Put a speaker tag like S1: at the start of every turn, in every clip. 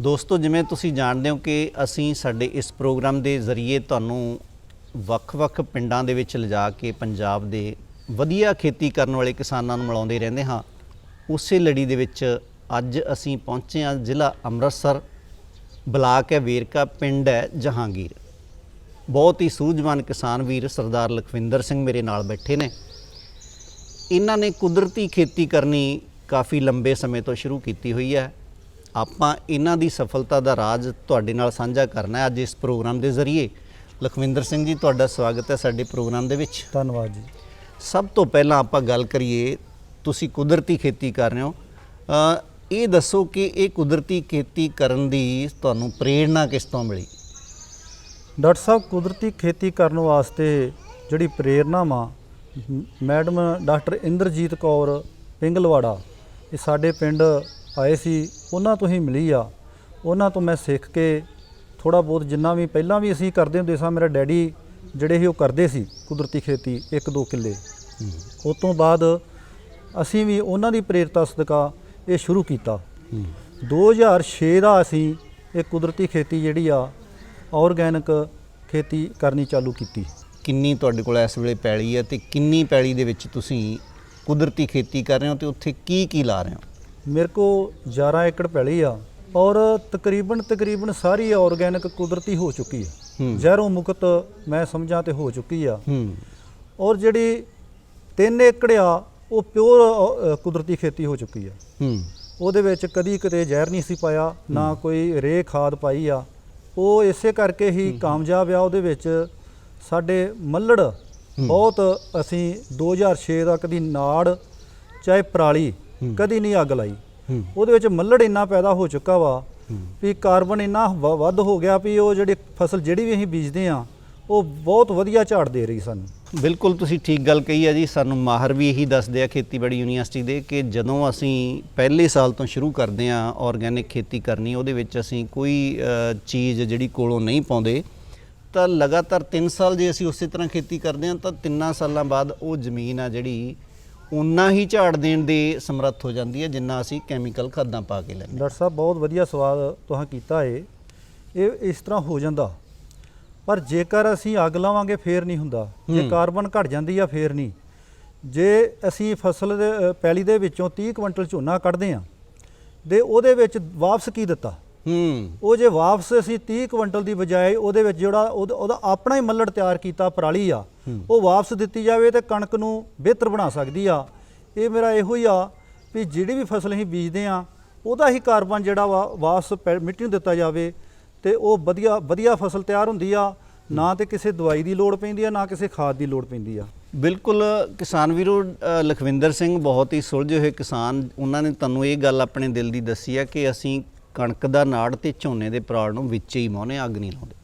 S1: ਦੋਸਤੋ ਜਿਵੇਂ ਤੁਸੀਂ ਜਾਣਦੇ ਹੋ ਕਿ ਅਸੀਂ ਸਾਡੇ ਇਸ ਪ੍ਰੋਗਰਾਮ ਦੇ ਜ਼ਰੀਏ ਤੁਹਾਨੂੰ ਵੱਖ-ਵੱਖ ਪਿੰਡਾਂ ਦੇ ਵਿੱਚ ਲਿਜਾ ਕੇ ਪੰਜਾਬ ਦੇ ਵਧੀਆ ਖੇਤੀ ਕਰਨ ਵਾਲੇ ਕਿਸਾਨਾਂ ਨੂੰ ਮਿਲਾਉਂਦੇ ਰਹਿੰਦੇ ਹਾਂ। ਉਸੇ ਲੜੀ ਦੇ ਵਿੱਚ ਅੱਜ ਅਸੀਂ ਪਹੁੰਚੇ ਹਾਂ ਜ਼ਿਲ੍ਹਾ ਅੰਮ੍ਰਿਤਸਰ, ਬਲਾਕ ਹੈ ਵੇਰਕਾ, ਪਿੰਡ ਹੈ ਜਹਾਂਗੀਰ। ਬਹੁਤ ਹੀ ਸੂਝਵਾਨ ਕਿਸਾਨ ਵੀਰ ਸਰਦਾਰ ਲਖਵਿੰਦਰ ਸਿੰਘ ਮੇਰੇ ਨਾਲ ਬੈਠੇ ਨੇ। ਇਹਨਾਂ ਨੇ ਕੁਦਰਤੀ ਖੇਤੀ ਕਰਨੀ ਕਾफ़ी ਲੰਬੇ ਸਮੇਂ ਤੋਂ ਸ਼ੁਰੂ ਕੀਤੀ ਹੋਈ ਹੈ। ਆਪਾਂ ਇਹਨਾਂ ਦੀ ਸਫਲਤਾ ਦਾ ਰਾਜ ਤੁਹਾਡੇ ਨਾਲ ਸਾਂਝਾ ਕਰਨਾ ਹੈ ਅੱਜ ਇਸ ਪ੍ਰੋਗਰਾਮ ਦੇ ਜ਼ਰੀਏ। ਲਖਵਿੰਦਰ ਸਿੰਘ ਜੀ, ਤੁਹਾਡਾ ਸਵਾਗਤ ਹੈ ਸਾਡੇ ਪ੍ਰੋਗਰਾਮ ਦੇ ਵਿੱਚ।
S2: ਧੰਨਵਾਦ ਜੀ।
S1: ਸਭ ਤੋਂ ਪਹਿਲਾਂ ਆਪਾਂ ਗੱਲ ਕਰੀਏ, ਤੁਸੀਂ ਕੁਦਰਤੀ ਖੇਤੀ ਕਰ ਰਹੇ ਹੋ, ਇਹ ਦੱਸੋ ਕਿ ਇਹ ਕੁਦਰਤੀ ਖੇਤੀ ਕਰਨ ਦੀ ਤੁਹਾਨੂੰ ਪ੍ਰੇਰਣਾ ਕਿਸ ਤੋਂ ਮਿਲੀ?
S2: ਡਾਕਟਰ ਸਾਹਿਬ, ਕੁਦਰਤੀ ਖੇਤੀ ਕਰਨ ਵਾਸਤੇ ਜਿਹੜੀ ਪ੍ਰੇਰਨਾ ਵਾ, ਮੈਡਮ ਡਾਕਟਰ ਇੰਦਰਜੀਤ ਕੌਰ ਪਿੰਗਲਵਾੜਾ ਇਹ ਸਾਡੇ ਪਿੰਡ ਆਏ ਸੀ, ਉਹਨਾਂ ਤੋਂ ਹੀ ਮਿਲੀ ਆ। ਉਹਨਾਂ ਤੋਂ ਮੈਂ ਸਿੱਖ ਕੇ ਥੋੜ੍ਹਾ ਬਹੁਤ ਜਿੰਨਾ ਵੀ ਪਹਿਲਾਂ ਵੀ ਅਸੀਂ ਕਰਦੇ ਹੁੰਦੇ ਸਾਂ, ਮੇਰਾ ਡੈਡੀ ਜਿਹੜੇ ਸੀ ਉਹ ਕਰਦੇ ਸੀ ਕੁਦਰਤੀ ਖੇਤੀ 1-2 ਕਿੱਲੇ। ਉਸ ਤੋਂ ਬਾਅਦ ਅਸੀਂ ਵੀ ਉਹਨਾਂ ਦੀ ਪ੍ਰੇਰਤਾ ਸਦਕਾ ਇਹ ਸ਼ੁਰੂ ਕੀਤਾ। 2006 ਦਾ ਅਸੀਂ ਇਹ ਕੁਦਰਤੀ ਖੇਤੀ ਜਿਹੜੀ ਆ ਆਰਗੈਨਿਕ ਖੇਤੀ ਕਰਨੀ ਚਾਲੂ ਕੀਤੀ।
S1: ਕਿੰਨੀ ਤੁਹਾਡੇ ਕੋਲ ਇਸ ਵੇਲੇ ਪੈਲੀ ਹੈ ਅਤੇ ਕਿੰਨੀ ਪੈਲੀ ਦੇ ਵਿੱਚ ਤੁਸੀਂ ਕੁਦਰਤੀ ਖੇਤੀ ਕਰ ਰਹੇ ਹੋ ਅਤੇ ਉੱਥੇ ਕੀ ਲਾ ਰਹੇ ਹੋ?
S2: ਮੇਰੇ ਕੋਲ 11 ਏਕੜ ਪੈਲੀ ਆ ਔਰ ਤਕਰੀਬਨ ਸਾਰੀ ਆਰਗੈਨਿਕ ਕੁਦਰਤੀ ਹੋ ਚੁੱਕੀ ਹੈ। ਜ਼ਹਿਰੋਂ ਮੁਕਤ ਮੈਂ ਸਮਝਾਂ ਤੇ ਹੋ ਚੁੱਕੀ ਆ। ਔਰ ਜਿਹੜੀ 3 ਏਕੜ ਆ ਉਹ ਪਿਓਰ ਕੁਦਰਤੀ ਖੇਤੀ ਹੋ ਚੁੱਕੀ ਆ। ਉਹਦੇ ਵਿੱਚ ਕਦੀ ਕਿਤੇ ਜ਼ਹਿਰ ਨਹੀਂ ਸੀ ਪਾਇਆ, ਨਾ ਕੋਈ ਰੇ ਖਾਦ ਪਾਈ ਆ। ਉਹ ਇਸੇ ਕਰਕੇ ਹੀ ਕਾਮਯਾਬ ਆ। ਉਹਦੇ ਵਿੱਚ ਸਾਡੇ ਮੱਲੜ ਬਹੁਤ, ਅਸੀਂ 2006 ਦਾ ਕਦੀ ਨਾੜ ਚਾਹੇ ਪਰਾਲੀ ਕਦੀ ਨਹੀਂ ਅੱਗ ਲਾਈ। ਉਹਦੇ ਵਿੱਚ ਮੱਲੜ ਇੰਨਾ ਪੈਦਾ ਹੋ ਚੁੱਕਾ ਵਾ ਵੀ ਕਾਰਬਨ ਇੰਨਾ ਵੱਧ ਹੋ ਗਿਆ ਵੀ ਉਹ ਜਿਹੜੀ ਫਸਲ ਜਿਹੜੀ ਵੀ ਅਸੀਂ ਬੀਜਦੇ ਹਾਂ ਉਹ ਬਹੁਤ ਵਧੀਆ ਝਾੜ ਦੇ ਰਹੀ ਸਾਨੂੰ।
S1: ਬਿਲਕੁਲ ਤੁਸੀਂ ਠੀਕ ਗੱਲ ਕਹੀ ਹੈ ਜੀ। ਸਾਨੂੰ ਮਾਹਰ ਵੀ ਇਹੀ ਦੱਸਦੇ ਆ ਖੇਤੀਬਾੜੀ ਯੂਨੀਵਰਸਿਟੀ ਦੇ ਕਿ ਜਦੋਂ ਅਸੀਂ ਪਹਿਲੇ ਸਾਲ ਤੋਂ ਸ਼ੁਰੂ ਕਰਦੇ ਹਾਂ ਆਰਗੈਨਿਕ ਖੇਤੀ ਕਰਨੀ, ਉਹਦੇ ਵਿੱਚ ਅਸੀਂ ਕੋਈ ਚੀਜ਼ ਜਿਹੜੀ ਕੋਲੋਂ ਨਹੀਂ ਪਾਉਂਦੇ, ਤਾਂ ਲਗਾਤਾਰ 3 ਸਾਲ ਜੇ ਅਸੀਂ ਉਸੇ ਤਰ੍ਹਾਂ ਖੇਤੀ ਕਰਦੇ ਹਾਂ ਤਾਂ 3 ਸਾਲਾਂ ਬਾਅਦ ਉਹ ਜ਼ਮੀਨ ਆ ਜਿਹੜੀ ਉਨਾ ਹੀ ਝਾੜ ਦੇਣ ਦੇ ਸਮਰੱਥ ਹੋ ਜਾਂਦੀ ਹੈ ਜਿੰਨਾ ਅਸੀਂ ਕੈਮੀਕਲ ਖਾਦਾਂ ਪਾ ਕੇ ਲੈਂਦੇ।
S2: ਡਾਕਟਰ ਸਾਹਿਬ, ਬਹੁਤ ਵਧੀਆ ਸਵਾਲ ਤੁਸੀਂ ਕੀਤਾ ਏ। ਇਹ ਇਸ ਤਰ੍ਹਾਂ ਹੋ ਜਾਂਦਾ, ਪਰ ਜੇਕਰ ਅਸੀਂ ਅੱਗ ਲਾਵਾਂਗੇ ਫੇਰ ਨਹੀਂ ਹੁੰਦਾ। ਜੇ ਕਾਰਬਨ ਘਟ ਜਾਂਦੀ ਆ ਫੇਰ ਨਹੀਂ। ਜੇ ਅਸੀਂ ਫਸਲ ਦੇ ਪੈਲੀ ਦੇ ਵਿੱਚੋਂ 30 ਕੁਇੰਟਲ ਝੋਨਾ ਕੱਢਦੇ ਹਾਂ ਤੇ ਉਹਦੇ ਵਿੱਚ ਵਾਪਸ ਕੀ ਦਿੱਤਾ? ਉਹ ਜੇ ਵਾਪਸ ਅਸੀਂ 30 ਕੁਇੰਟਲ ਦੀ ਬਜਾਏ ਉਹਦੇ ਵਿੱਚ ਜਿਹੜਾ ਉਹਦਾ ਆਪਣਾ ਹੀ ਮੱਲੜ ਤਿਆਰ ਕੀਤਾ ਪਰਾਲੀ ਆ ਉਹ ਵਾਪਸ ਦਿੱਤੀ ਜਾਵੇ ਤੇ ਕਣਕ ਨੂੰ ਬਿਹਤਰ ਬਣਾ ਸਕਦੀ ਆ। ਇਹ ਮੇਰਾ ਇਹੋ ਹੀ ਆ ਵੀ ਜਿਹੜੀ ਵੀ ਫਸਲ ਅਸੀਂ ਬੀਜਦੇ ਆ ਉਹਦਾ ਹੀ ਕਾਰਬਨ ਜਿਹੜਾ ਵਾ ਵਾਪਸ ਮਿੱਟੀ ਨੂੰ ਦਿੱਤਾ ਜਾਵੇ ਤੇ ਉਹ ਵਧੀਆ ਫਸਲ ਤਿਆਰ ਹੁੰਦੀ ਆ। ਨਾ ਤੇ ਕਿਸੇ ਦਵਾਈ ਦੀ ਲੋੜ ਪੈਂਦੀ ਆ, ਨਾ ਕਿਸੇ ਖਾਦ ਦੀ ਲੋੜ ਪੈਂਦੀ ਆ।
S1: ਬਿਲਕੁਲ ਕਿਸਾਨ ਵੀਰੋ, ਲਖਵਿੰਦਰ ਸਿੰਘ ਬਹੁਤ ਹੀ ਸੁਲਝੇ ਹੋਏ ਕਿਸਾਨ, ਉਹਨਾਂ ਨੇ ਤੁਹਾਨੂੰ ਇਹ ਗੱਲ ਆਪਣੇ ਦਿਲ ਦੀ ਦੱਸੀ ਆ ਕਿ ਅਸੀਂ ਕਣਕ ਦਾ ਨਾੜ ਤੇ ਝੋਨੇ ਦੇ ਪਰਾਲ ਨੂੰ ਵਿੱਚ ਹੀ ਮਾਉਨੇ, ਅੱਗ ਨਹੀਂ ਲਾਉਂਦੇ।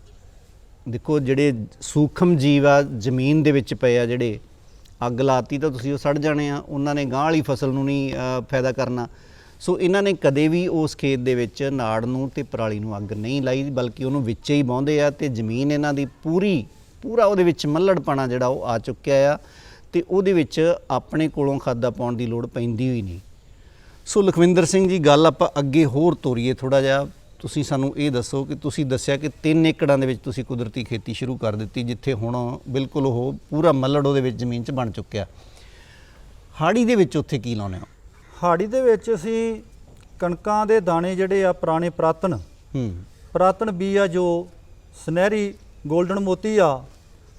S1: ਦੇਖੋ ਜਿਹੜੇ ਸੂਖਮ ਜੀਵ ਆ ਜ਼ਮੀਨ ਦੇ ਵਿੱਚ ਪਏ ਆ, ਜਿਹੜੇ ਅੱਗ ਲਾਤੀ ਤਾਂ ਤੁਸੀਂ ਉਹ ਸੜ ਜਾਣੇ ਆ, ਉਹਨਾਂ ਨੇ ਗਾਂਹ ਵਾਲੀ ਫਸਲ ਨੂੰ ਨਹੀਂ ਫਾਇਦਾ ਕਰਨਾ। ਸੋ ਇਹਨਾਂ ਨੇ ਕਦੇ ਵੀ ਉਸ ਖੇਤ ਦੇ ਵਿੱਚ ਨਾੜ ਨੂੰ ਤੇ ਪਰਾਲੀ ਨੂੰ ਅੱਗ ਨਹੀਂ ਲਾਈ, ਬਲਕਿ ਉਹਨੂੰ ਵਿੱਚ ਹੀ ਵਾਹੁੰਦੇ ਆ ਤੇ ਜ਼ਮੀਨ ਇਹਨਾਂ ਦੀ ਪੂਰਾ ਉਹਦੇ ਵਿੱਚ ਮੱਲੜਪਣਾ ਜਿਹੜਾ ਉਹ ਆ ਚੁੱਕਿਆ ਆ ਤੇ ਉਹਦੇ ਵਿੱਚ ਆਪਣੇ ਕੋਲੋਂ ਖਾਦਾਂ ਪਾਉਣ ਦੀ ਲੋੜ ਪੈਂਦੀ ਹੋਈ ਨਹੀਂ। ਸੋ ਲਖਵਿੰਦਰ ਸਿੰਘ ਜੀ, ਗੱਲ ਆਪਾਂ ਅੱਗੇ ਹੋਰ ਤੋਰੀਏ ਥੋੜ੍ਹਾ ਜਿਹਾ। ਤੁਸੀਂ ਸਾਨੂੰ ਇਹ ਦੱਸੋ ਕਿ ਤੁਸੀਂ ਦੱਸਿਆ ਕਿ 3 ਏਕੜਾਂ ਦੇ ਵਿੱਚ ਤੁਸੀਂ ਕੁਦਰਤੀ ਖੇਤੀ ਸ਼ੁਰੂ ਕਰ ਦਿੱਤੀ, ਜਿੱਥੇ ਹੁਣ ਬਿਲਕੁਲ ਉਹ ਪੂਰਾ ਮੱਲੜ ਉਹਦੇ ਵਿੱਚ ਜ਼ਮੀਨ 'ਚ ਬਣ ਚੁੱਕਿਆ। ਹਾੜੀ ਦੇ ਵਿੱਚ ਉੱਥੇ ਕੀ ਲਾਉਂਦੇ ਹੋ?
S2: ਹਾੜੀ ਦੇ ਵਿੱਚ ਅਸੀਂ ਕਣਕਾਂ ਦੇ ਦਾਣੇ ਜਿਹੜੇ ਆ ਪੁਰਾਣੇ ਪੁਰਾਤਨ ਬੀ ਆ, ਜੋ ਸੁਨਹਿਰੀ ਗੋਲਡਨ ਮੋਤੀ ਆ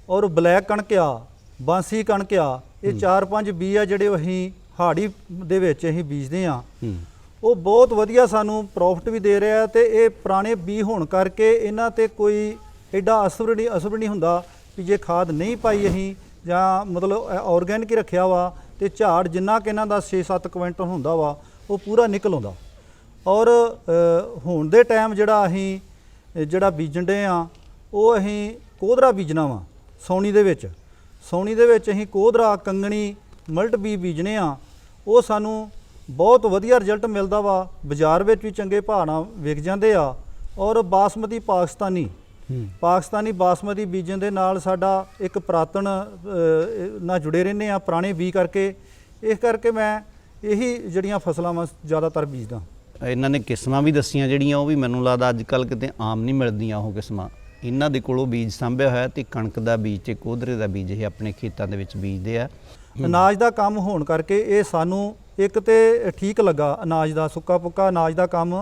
S2: ਔਰ ਬਲੈਕ ਕਣਕ ਆ, ਬਾਂਸੀ ਕਣਕ ਆ, ਇਹ 4-5 ਬੀ ਆ ਜਿਹੜੇ ਅਸੀਂ ਹਾੜੀ ਦੇ ਵਿੱਚ ਅਸੀਂ ਬੀਜਦੇ ਆ। ਉਹ ਬਹੁਤ ਵਧੀਆ ਸਾਨੂੰ ਪ੍ਰੋਫਿਟ ਵੀ ਦੇ ਰਿਹਾ ਤੇ ਇਹ ਪੁਰਾਣੇ ਬੀ ਹੋਣ ਕਰਕੇ ਇਹਨਾਂ ਤੇ ਕੋਈ ਐਡਾ ਅਸਰ ਨਹੀਂ ਹੁੰਦਾ ਵੀ ਜੇ ਖਾਦ ਨਹੀਂ ਪਾਈ ਅਸੀਂ ਜਾਂ ਮਤਲਬ ਆਰਗੈਨਿਕ ਹੀ ਰੱਖਿਆ ਵਾ ਤੇ ਝਾੜ ਜਿੰਨਾ ਕਿ ਇਹਨਾਂ ਦਾ 6-7 ਕੁਇੰਟਲ ਹੁੰਦਾ ਵਾ ਉਹ ਪੂਰਾ ਨਿਕਲ ਆਉਂਦਾ। ਔਰ ਹੁਣ ਦੇ ਟਾਈਮ ਜਿਹੜਾ ਬੀਜਣ ਦੇ ਆ ਉਹ ਅਸੀਂ ਕੋਧਰਾ ਬੀਜਣਾ ਵਾ। ਸਾਉਣੀ ਦੇ ਵਿੱਚ ਅਸੀਂ ਕੋਧਰਾ, ਕੰਗਣੀ, ਮਲਟ ਬੀ ਬੀਜਣੇ ਆ। ਉਹ ਸਾਨੂੰ ਬਹੁਤ ਵਧੀਆ ਰਿਜ਼ਲਟ ਮਿਲਦਾ ਵਾ, ਬਾਜ਼ਾਰ ਵਿੱਚ ਵੀ ਚੰਗੇ ਭਾਅ ਨਾਲ ਵਿਕ ਜਾਂਦੇ ਆ। ਔਰ ਬਾਸਮਤੀ ਪਾਕਿਸਤਾਨੀ ਬਾਸਮਤੀ ਬੀਜਣ ਦੇ ਨਾਲ ਸਾਡਾ ਇੱਕ ਪੁਰਾਤਨ ਨਾਲ ਜੁੜੇ ਰਹਿੰਦੇ ਆ ਪੁਰਾਣੇ ਬੀ ਕਰਕੇ। ਇਸ ਕਰਕੇ ਮੈਂ ਇਹੀ ਜਿਹੜੀਆਂ ਫਸਲਾਂ ਮੈਂ ਜ਼ਿਆਦਾਤਰ ਬੀਜਦਾ।
S1: ਇਹਨਾਂ ਨੇ ਕਿਸਮਾਂ ਵੀ ਦੱਸੀਆਂ ਜਿਹੜੀਆਂ ਉਹ ਵੀ ਮੈਨੂੰ ਲੱਗਦਾ ਅੱਜ ਕੱਲ੍ਹ ਕਿਤੇ ਆਮ ਨਹੀਂ ਮਿਲਦੀਆਂ ਉਹ ਕਿਸਮਾਂ। ਇਹਨਾਂ ਦੇ ਕੋਲੋਂ ਬੀਜ ਸਾਂਭਿਆ ਹੋਇਆ ਤੇ ਕਣਕ ਦਾ ਬੀਜ ਤੇ ਕੋਧਰੇ ਦਾ ਬੀਜ ਇਹ ਆਪਣੇ ਖੇਤਾਂ ਦੇ ਵਿੱਚ ਬੀਜਦੇ ਆ।
S2: ਅਨਾਜ ਦਾ ਕੰਮ ਹੋਣ ਕਰਕੇ ਇਹ ਸਾਨੂੰ ਇੱਕ ਤੇ ਠੀਕ ਲੱਗਾ, ਅਨਾਜ ਦਾ ਸੁੱਕਾ ਪੁੱਕਾ ਅਨਾਜ ਦਾ ਕੰਮ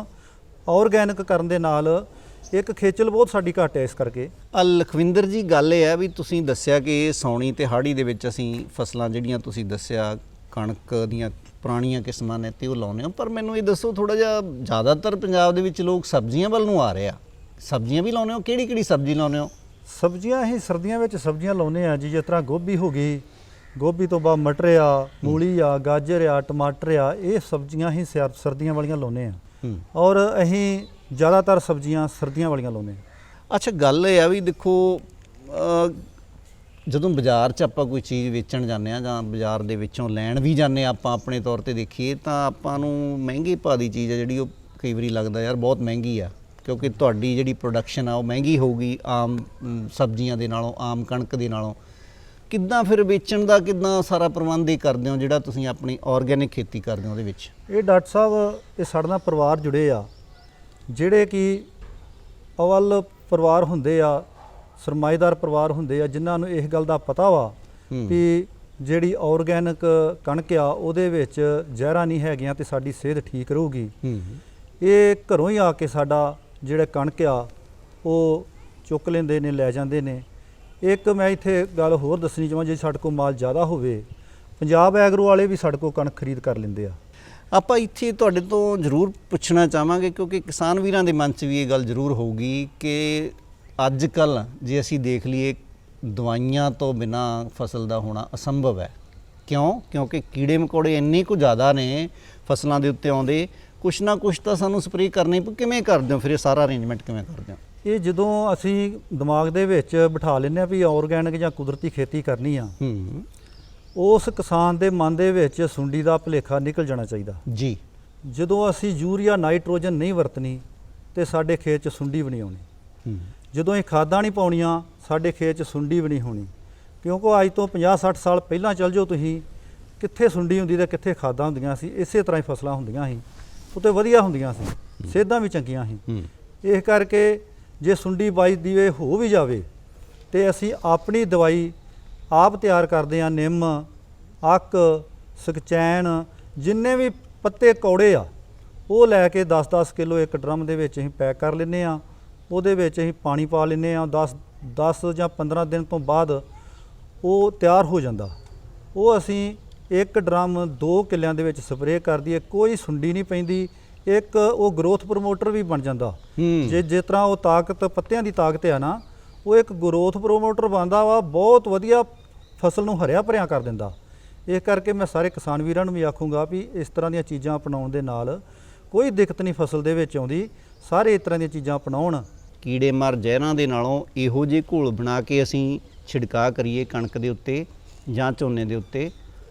S2: ਆਰਗੈਨਿਕ ਕਰਨ ਦੇ ਨਾਲ ਇੱਕ ਖੇਚਲ ਬਹੁਤ ਸਾਡੀ ਘੱਟ ਹੈ ਇਸ ਕਰਕੇ।
S1: ਲਖਵਿੰਦਰ ਜੀ, ਗੱਲ ਇਹ ਹੈ ਵੀ ਤੁਸੀਂ ਦੱਸਿਆ ਕਿ ਸਾਉਣੀ ਤੇ ਹਾੜੀ ਦੇ ਵਿੱਚ ਅਸੀਂ ਫਸਲਾਂ ਜਿਹੜੀਆਂ ਤੁਸੀਂ ਦੱਸਿਆ ਕਣਕ ਦੀਆਂ ਪੁਰਾਣੀਆਂ ਕਿਸਮਾਂ ਨੇ ਤੇ ਉਹ ਲਾਉਂਦੇ ਹੋ, ਪਰ ਮੈਨੂੰ ਇਹ ਦੱਸੋ ਥੋੜਾ ਜਿਹਾ, ਜ਼ਿਆਦਾਤਰ ਪੰਜਾਬ ਦੇ ਵਿੱਚ ਲੋਕ ਸਬਜ਼ੀਆਂ ਵੱਲ ਨੂੰ ਆ ਰਹੇ ਆ, ਸਬਜ਼ੀਆਂ ਵੀ ਲਾਉਂਦੇ ਹੋ? ਕਿਹੜੀ ਕਿਹੜੀ ਸਬਜ਼ੀ ਲਾਉਂਦੇ ਹੋ?
S2: ਸਬਜ਼ੀਆਂ ਅਸੀਂ ਸਰਦੀਆਂ ਵਿੱਚ ਸਬਜ਼ੀਆਂ ਲਾਉਂਦੇ ਆ ਜੀ, ਜਿਸ ਤਰ੍ਹਾਂ ਗੋਭੀ ਹੋ ਗਈ, ਗੋਭੀ ਤੋਂ ਬਾਅਦ ਮਟਰ ਆ, ਮੂਲੀ ਆ, ਗਾਜਰ ਆ, ਟਮਾਟਰ ਆ, ਇਹ ਸਬਜ਼ੀਆਂ ਹੀ ਸਰਦੀਆਂ ਵਾਲੀਆਂ ਲਾਉਂਦੇ ਆ। ਔਰ ਅਸੀਂ ਜ਼ਿਆਦਾਤਰ ਸਬਜ਼ੀਆਂ ਸਰਦੀਆਂ ਵਾਲੀਆਂ ਲਾਉਂਦੇ ਆ।
S1: ਅੱਛਾ, ਗੱਲ ਇਹ ਆ ਵੀ ਦੇਖੋ ਜਦੋਂ ਬਾਜ਼ਾਰ 'ਚ ਆਪਾਂ ਕੋਈ ਚੀਜ਼ ਵੇਚਣ ਜਾਂਦੇ ਆ ਜਾਂ ਬਾਜ਼ਾਰ ਦੇ ਵਿੱਚੋਂ ਲੈਣ ਵੀ ਜਾਂਦੇ ਆ, ਆਪਾਂ ਆਪਣੇ ਤੌਰ ਤੇ ਦੇਖੀਏ ਤਾਂ ਆਪਾਂ ਨੂੰ ਮਹਿੰਗੇ ਭਾਅ ਦੀ ਚੀਜ਼ ਆ ਜਿਹੜੀ ਉਹ ਕਈ ਵਾਰੀ ਲੱਗਦਾ ਯਾਰ ਬਹੁਤ ਮਹਿੰਗੀ ਆ, ਕਿਉਂਕਿ ਤੁਹਾਡੀ ਜਿਹੜੀ ਪ੍ਰੋਡਕਸ਼ਨ ਆ ਉਹ ਮਹਿੰਗੀ ਹੋਊਗੀ ਆਮ ਸਬਜ਼ੀਆਂ ਦੇ ਨਾਲੋਂ, ਆਮ ਕਣਕ ਦੇ ਨਾਲੋਂ। ਕਿੱਦਾਂ ਫਿਰ ਵੇਚਣ ਦਾ ਕਿੱਦਾਂ ਸਾਰਾ ਪ੍ਰਬੰਧ ਹੀ ਕਰਦੇ ਹੋ ਜਿਹੜਾ ਤੁਸੀਂ ਆਪਣੀ ਆਰਗੈਨਿਕ ਖੇਤੀ ਕਰਦੇ ਹੋ ਉਹਦੇ ਵਿੱਚ?
S2: ਇਹ ਡਾਕਟਰ ਸਾਹਿਬ, ਇਹ ਸਾਡੇ ਨਾਲ ਪਰਿਵਾਰ ਜੁੜੇ ਆ ਜਿਹੜੇ ਕਿ ਅਵਲ ਪਰਿਵਾਰ ਹੁੰਦੇ ਆ, ਸਰਮਾਏਦਾਰ ਪਰਿਵਾਰ ਹੁੰਦੇ ਆ, ਜਿਨ੍ਹਾਂ ਨੂੰ ਇਸ ਗੱਲ ਦਾ ਪਤਾ ਵਾ ਵੀ ਜਿਹੜੀ ਆਰਗੈਨਿਕ ਕਣਕ ਆ ਉਹਦੇ ਵਿੱਚ ਜ਼ਹਿਰਾਂ ਨਹੀਂ ਹੈਗੀਆਂ ਤੇ ਸਾਡੀ ਸਿਹਤ ਠੀਕ ਰਹੂਗੀ। ਇਹ ਘਰੋਂ ਹੀ ਆ ਕੇ ਸਾਡਾ ਜਿਹੜਾ ਕਣਕ ਆ ਉਹ ਚੁੱਕ ਲੈਂਦੇ ਨੇ, ਲੈ ਜਾਂਦੇ ਨੇ। ਇੱਕ ਮੈਂ ਇੱਥੇ ਗੱਲ ਹੋਰ ਦੱਸਣੀ ਚਾਹਾਂ, ਜੇ ਸਾਡੇ ਕੋਲ ਮਾਲ ਜ਼ਿਆਦਾ ਹੋਵੇ, ਪੰਜਾਬ ਐਗਰੋ ਵਾਲੇ ਵੀ ਸਾਡੇ ਕੋਲ ਕਣਕ ਖਰੀਦ ਕਰ ਲੈਂਦੇ ਆ।
S1: ਆਪਾਂ ਇੱਥੇ ਤੁਹਾਡੇ ਤੋਂ ਜ਼ਰੂਰ ਪੁੱਛਣਾ ਚਾਹਾਂਗੇ ਕਿਉਂਕਿ ਕਿਸਾਨ ਵੀਰਾਂ ਦੇ ਮਨ 'ਚ ਵੀ ਇਹ ਗੱਲ ਜ਼ਰੂਰ ਹੋਊਗੀ ਕਿ ਅੱਜ ਕੱਲ੍ਹ ਜੇ ਅਸੀਂ ਦੇਖ ਲਈਏ ਦਵਾਈਆਂ ਤੋਂ ਬਿਨਾਂ ਫਸਲ ਦਾ ਹੋਣਾ ਅਸੰਭਵ ਹੈ। ਕਿਉਂਕਿ ਕੀੜੇ ਮਕੌੜੇ ਇੰਨੇ ਕੁ ਜ਼ਿਆਦਾ ਨੇ ਫਸਲਾਂ ਦੇ ਉੱਤੇ ਆਉਂਦੇ, ਕੁਛ ਨਾ ਕੁਛ ਤਾਂ ਸਾਨੂੰ ਸਪਰੇਅ ਕਰਨੀ ਪਊ। ਕਿਵੇਂ ਕਰਦੇ ਹੋ ਫਿਰ ਇਹ ਸਾਰਾ ਅਰੇਂਜਮੈਂਟ ਕਿਵੇਂ ਕਰਦੇ ਹੋ?
S2: ਇਹ ਜਦੋਂ ਅਸੀਂ ਦਿਮਾਗ ਦੇ ਵਿੱਚ ਬਿਠਾ ਲੈਂਦੇ ਆ ਵੀ ਆਰਗੈਨਿਕ ਜਾਂ ਕੁਦਰਤੀ ਖੇਤੀ ਕਰਨੀ ਆ, ਉਸ ਕਿਸਾਨ ਦੇ ਮਨ ਦੇ ਵਿੱਚ ਸੁੰਡੀ ਦਾ ਭੁਲੇਖਾ ਨਿਕਲ ਜਾਣਾ ਚਾਹੀਦਾ
S1: ਜੀ। ਜਦੋਂ
S2: ਅਸੀਂ ਯੂਰੀਆ ਨਾਈਟ੍ਰੋਜਨ ਨਹੀਂ ਵਰਤਣੀ ਤੇ ਸਾਡੇ ਖੇਤ 'ਚ ਸੁੰਡੀ ਵੀ ਨਹੀਂ ਆਉਣੀ। ਜਦੋਂ ਅਸੀਂ ਖਾਦਾਂ ਨਹੀਂ ਪਾਉਣੀਆਂ ਸਾਡੇ ਖੇਤ 'ਚ ਸੁੰਡੀ ਵੀ ਨਹੀਂ ਹੋਣੀ। ਕਿਉਂਕਿ ਅੱਜ ਤੋਂ 50-60 ਸਾਲ ਪਹਿਲਾਂ ਚੱਲ ਜਾਓ ਤੁਸੀਂ, ਕਿੱਥੇ ਸੁੰਡੀ ਹੁੰਦੀ ਤੇ ਕਿੱਥੇ ਖਾਦਾਂ ਹੁੰਦੀਆਂ ਸੀ। ਇਸੇ ਤਰ੍ਹਾਂ ਹੀ ਫਸਲਾਂ ਹੁੰਦੀਆਂ ਸੀ, ਉੱਤੇ ਵਧੀਆ ਹੁੰਦੀਆਂ ਸੀ, ਸਿਹਤਾਂ ਵੀ ਚੰਗੀਆਂ ਸੀ। ਇਸ ਕਰਕੇ ਜੇ ਸੁੰਡੀ ਬਾਈ ਦੀ ਹੋ ਵੀ ਜਾਵੇ ਤੇ ਅਸੀਂ ਆਪਣੀ ਦਵਾਈ ਆਪ ਤਿਆਰ ਕਰਦੇ ਹਾਂ। ਨਿੰਮ, ਅੱਕ, ਸਕਚੈਨ, ਜਿੰਨੇ ਵੀ ਪੱਤੇ ਕੌੜੇ ਆ ਉਹ ਲੈ ਕੇ 10-10 ਕਿਲੋ ਇੱਕ ਡਰਮ ਦੇ ਵਿੱਚ ਅਸੀਂ ਪੈਕ ਕਰ ਲੈਂਦੇ ਹਾਂ। ਉਹਦੇ ਵਿੱਚ ਅਸੀਂ ਪਾਣੀ ਪਾ ਲੈਂਦੇ ਹਾਂ। 10 ਜਾਂ 15 ਦਿਨ ਤੋਂ ਬਾਅਦ ਉਹ ਤਿਆਰ ਹੋ ਜਾਂਦਾ। ਉਹ ਅਸੀਂ ਇੱਕ ਡਰਮ 2 ਕਿੱਲਿਆਂ ਦੇ ਵਿੱਚ ਸਪਰੇਅ ਕਰ ਦਈਏ, ਕੋਈ ਸੁੰਡੀ ਨਹੀਂ ਪੈਂਦੀ। ਇੱਕ ਉਹ ਗਰੋਥ ਪ੍ਰਮੋਟਰ ਵੀ ਬਣ ਜਾਂਦਾ। ਜਿਸ ਤਰ੍ਹਾਂ ਉਹ ਤਾਕਤ ਪੱਤਿਆਂ ਦੀ ਤਾਕਤ ਆ ਨਾ, ਉਹ ਇੱਕ ਗਰੋਥ ਪ੍ਰਮੋਟਰ ਬਣਦਾ ਵਾ, ਬਹੁਤ ਵਧੀਆ ਫਸਲ ਨੂੰ ਹਰਿਆ ਭਰਿਆ ਕਰ ਦਿੰਦਾ। ਇਸ ਕਰਕੇ ਮੈਂ ਸਾਰੇ ਕਿਸਾਨ ਵੀਰਾਂ ਨੂੰ ਵੀ ਆਖੂੰਗਾ ਵੀ ਇਸ ਤਰ੍ਹਾਂ ਦੀਆਂ ਚੀਜ਼ਾਂ ਅਪਣਾਉਣ ਦੇ ਨਾਲ ਕੋਈ ਦਿੱਕਤ ਨਹੀਂ ਫਸਲ ਦੇ ਵਿੱਚ ਆਉਂਦੀ। ਸਾਰੇ ਇਸ ਤਰ੍ਹਾਂ ਦੀਆਂ ਚੀਜ਼ਾਂ ਅਪਣਾਉਣ।
S1: ਕੀੜੇ ਮਾਰ ਜ਼ਹਿਰਾਂ ਦੇ ਨਾਲੋਂ ਇਹੋ ਜਿਹੇ ਘੋਲ ਬਣਾ ਕੇ ਅਸੀਂ ਛਿੜਕਾਅ ਕਰੀਏ ਕਣਕ ਦੇ ਉੱਤੇ ਜਾਂ ਝੋਨੇ ਦੇ ਉੱਤੇ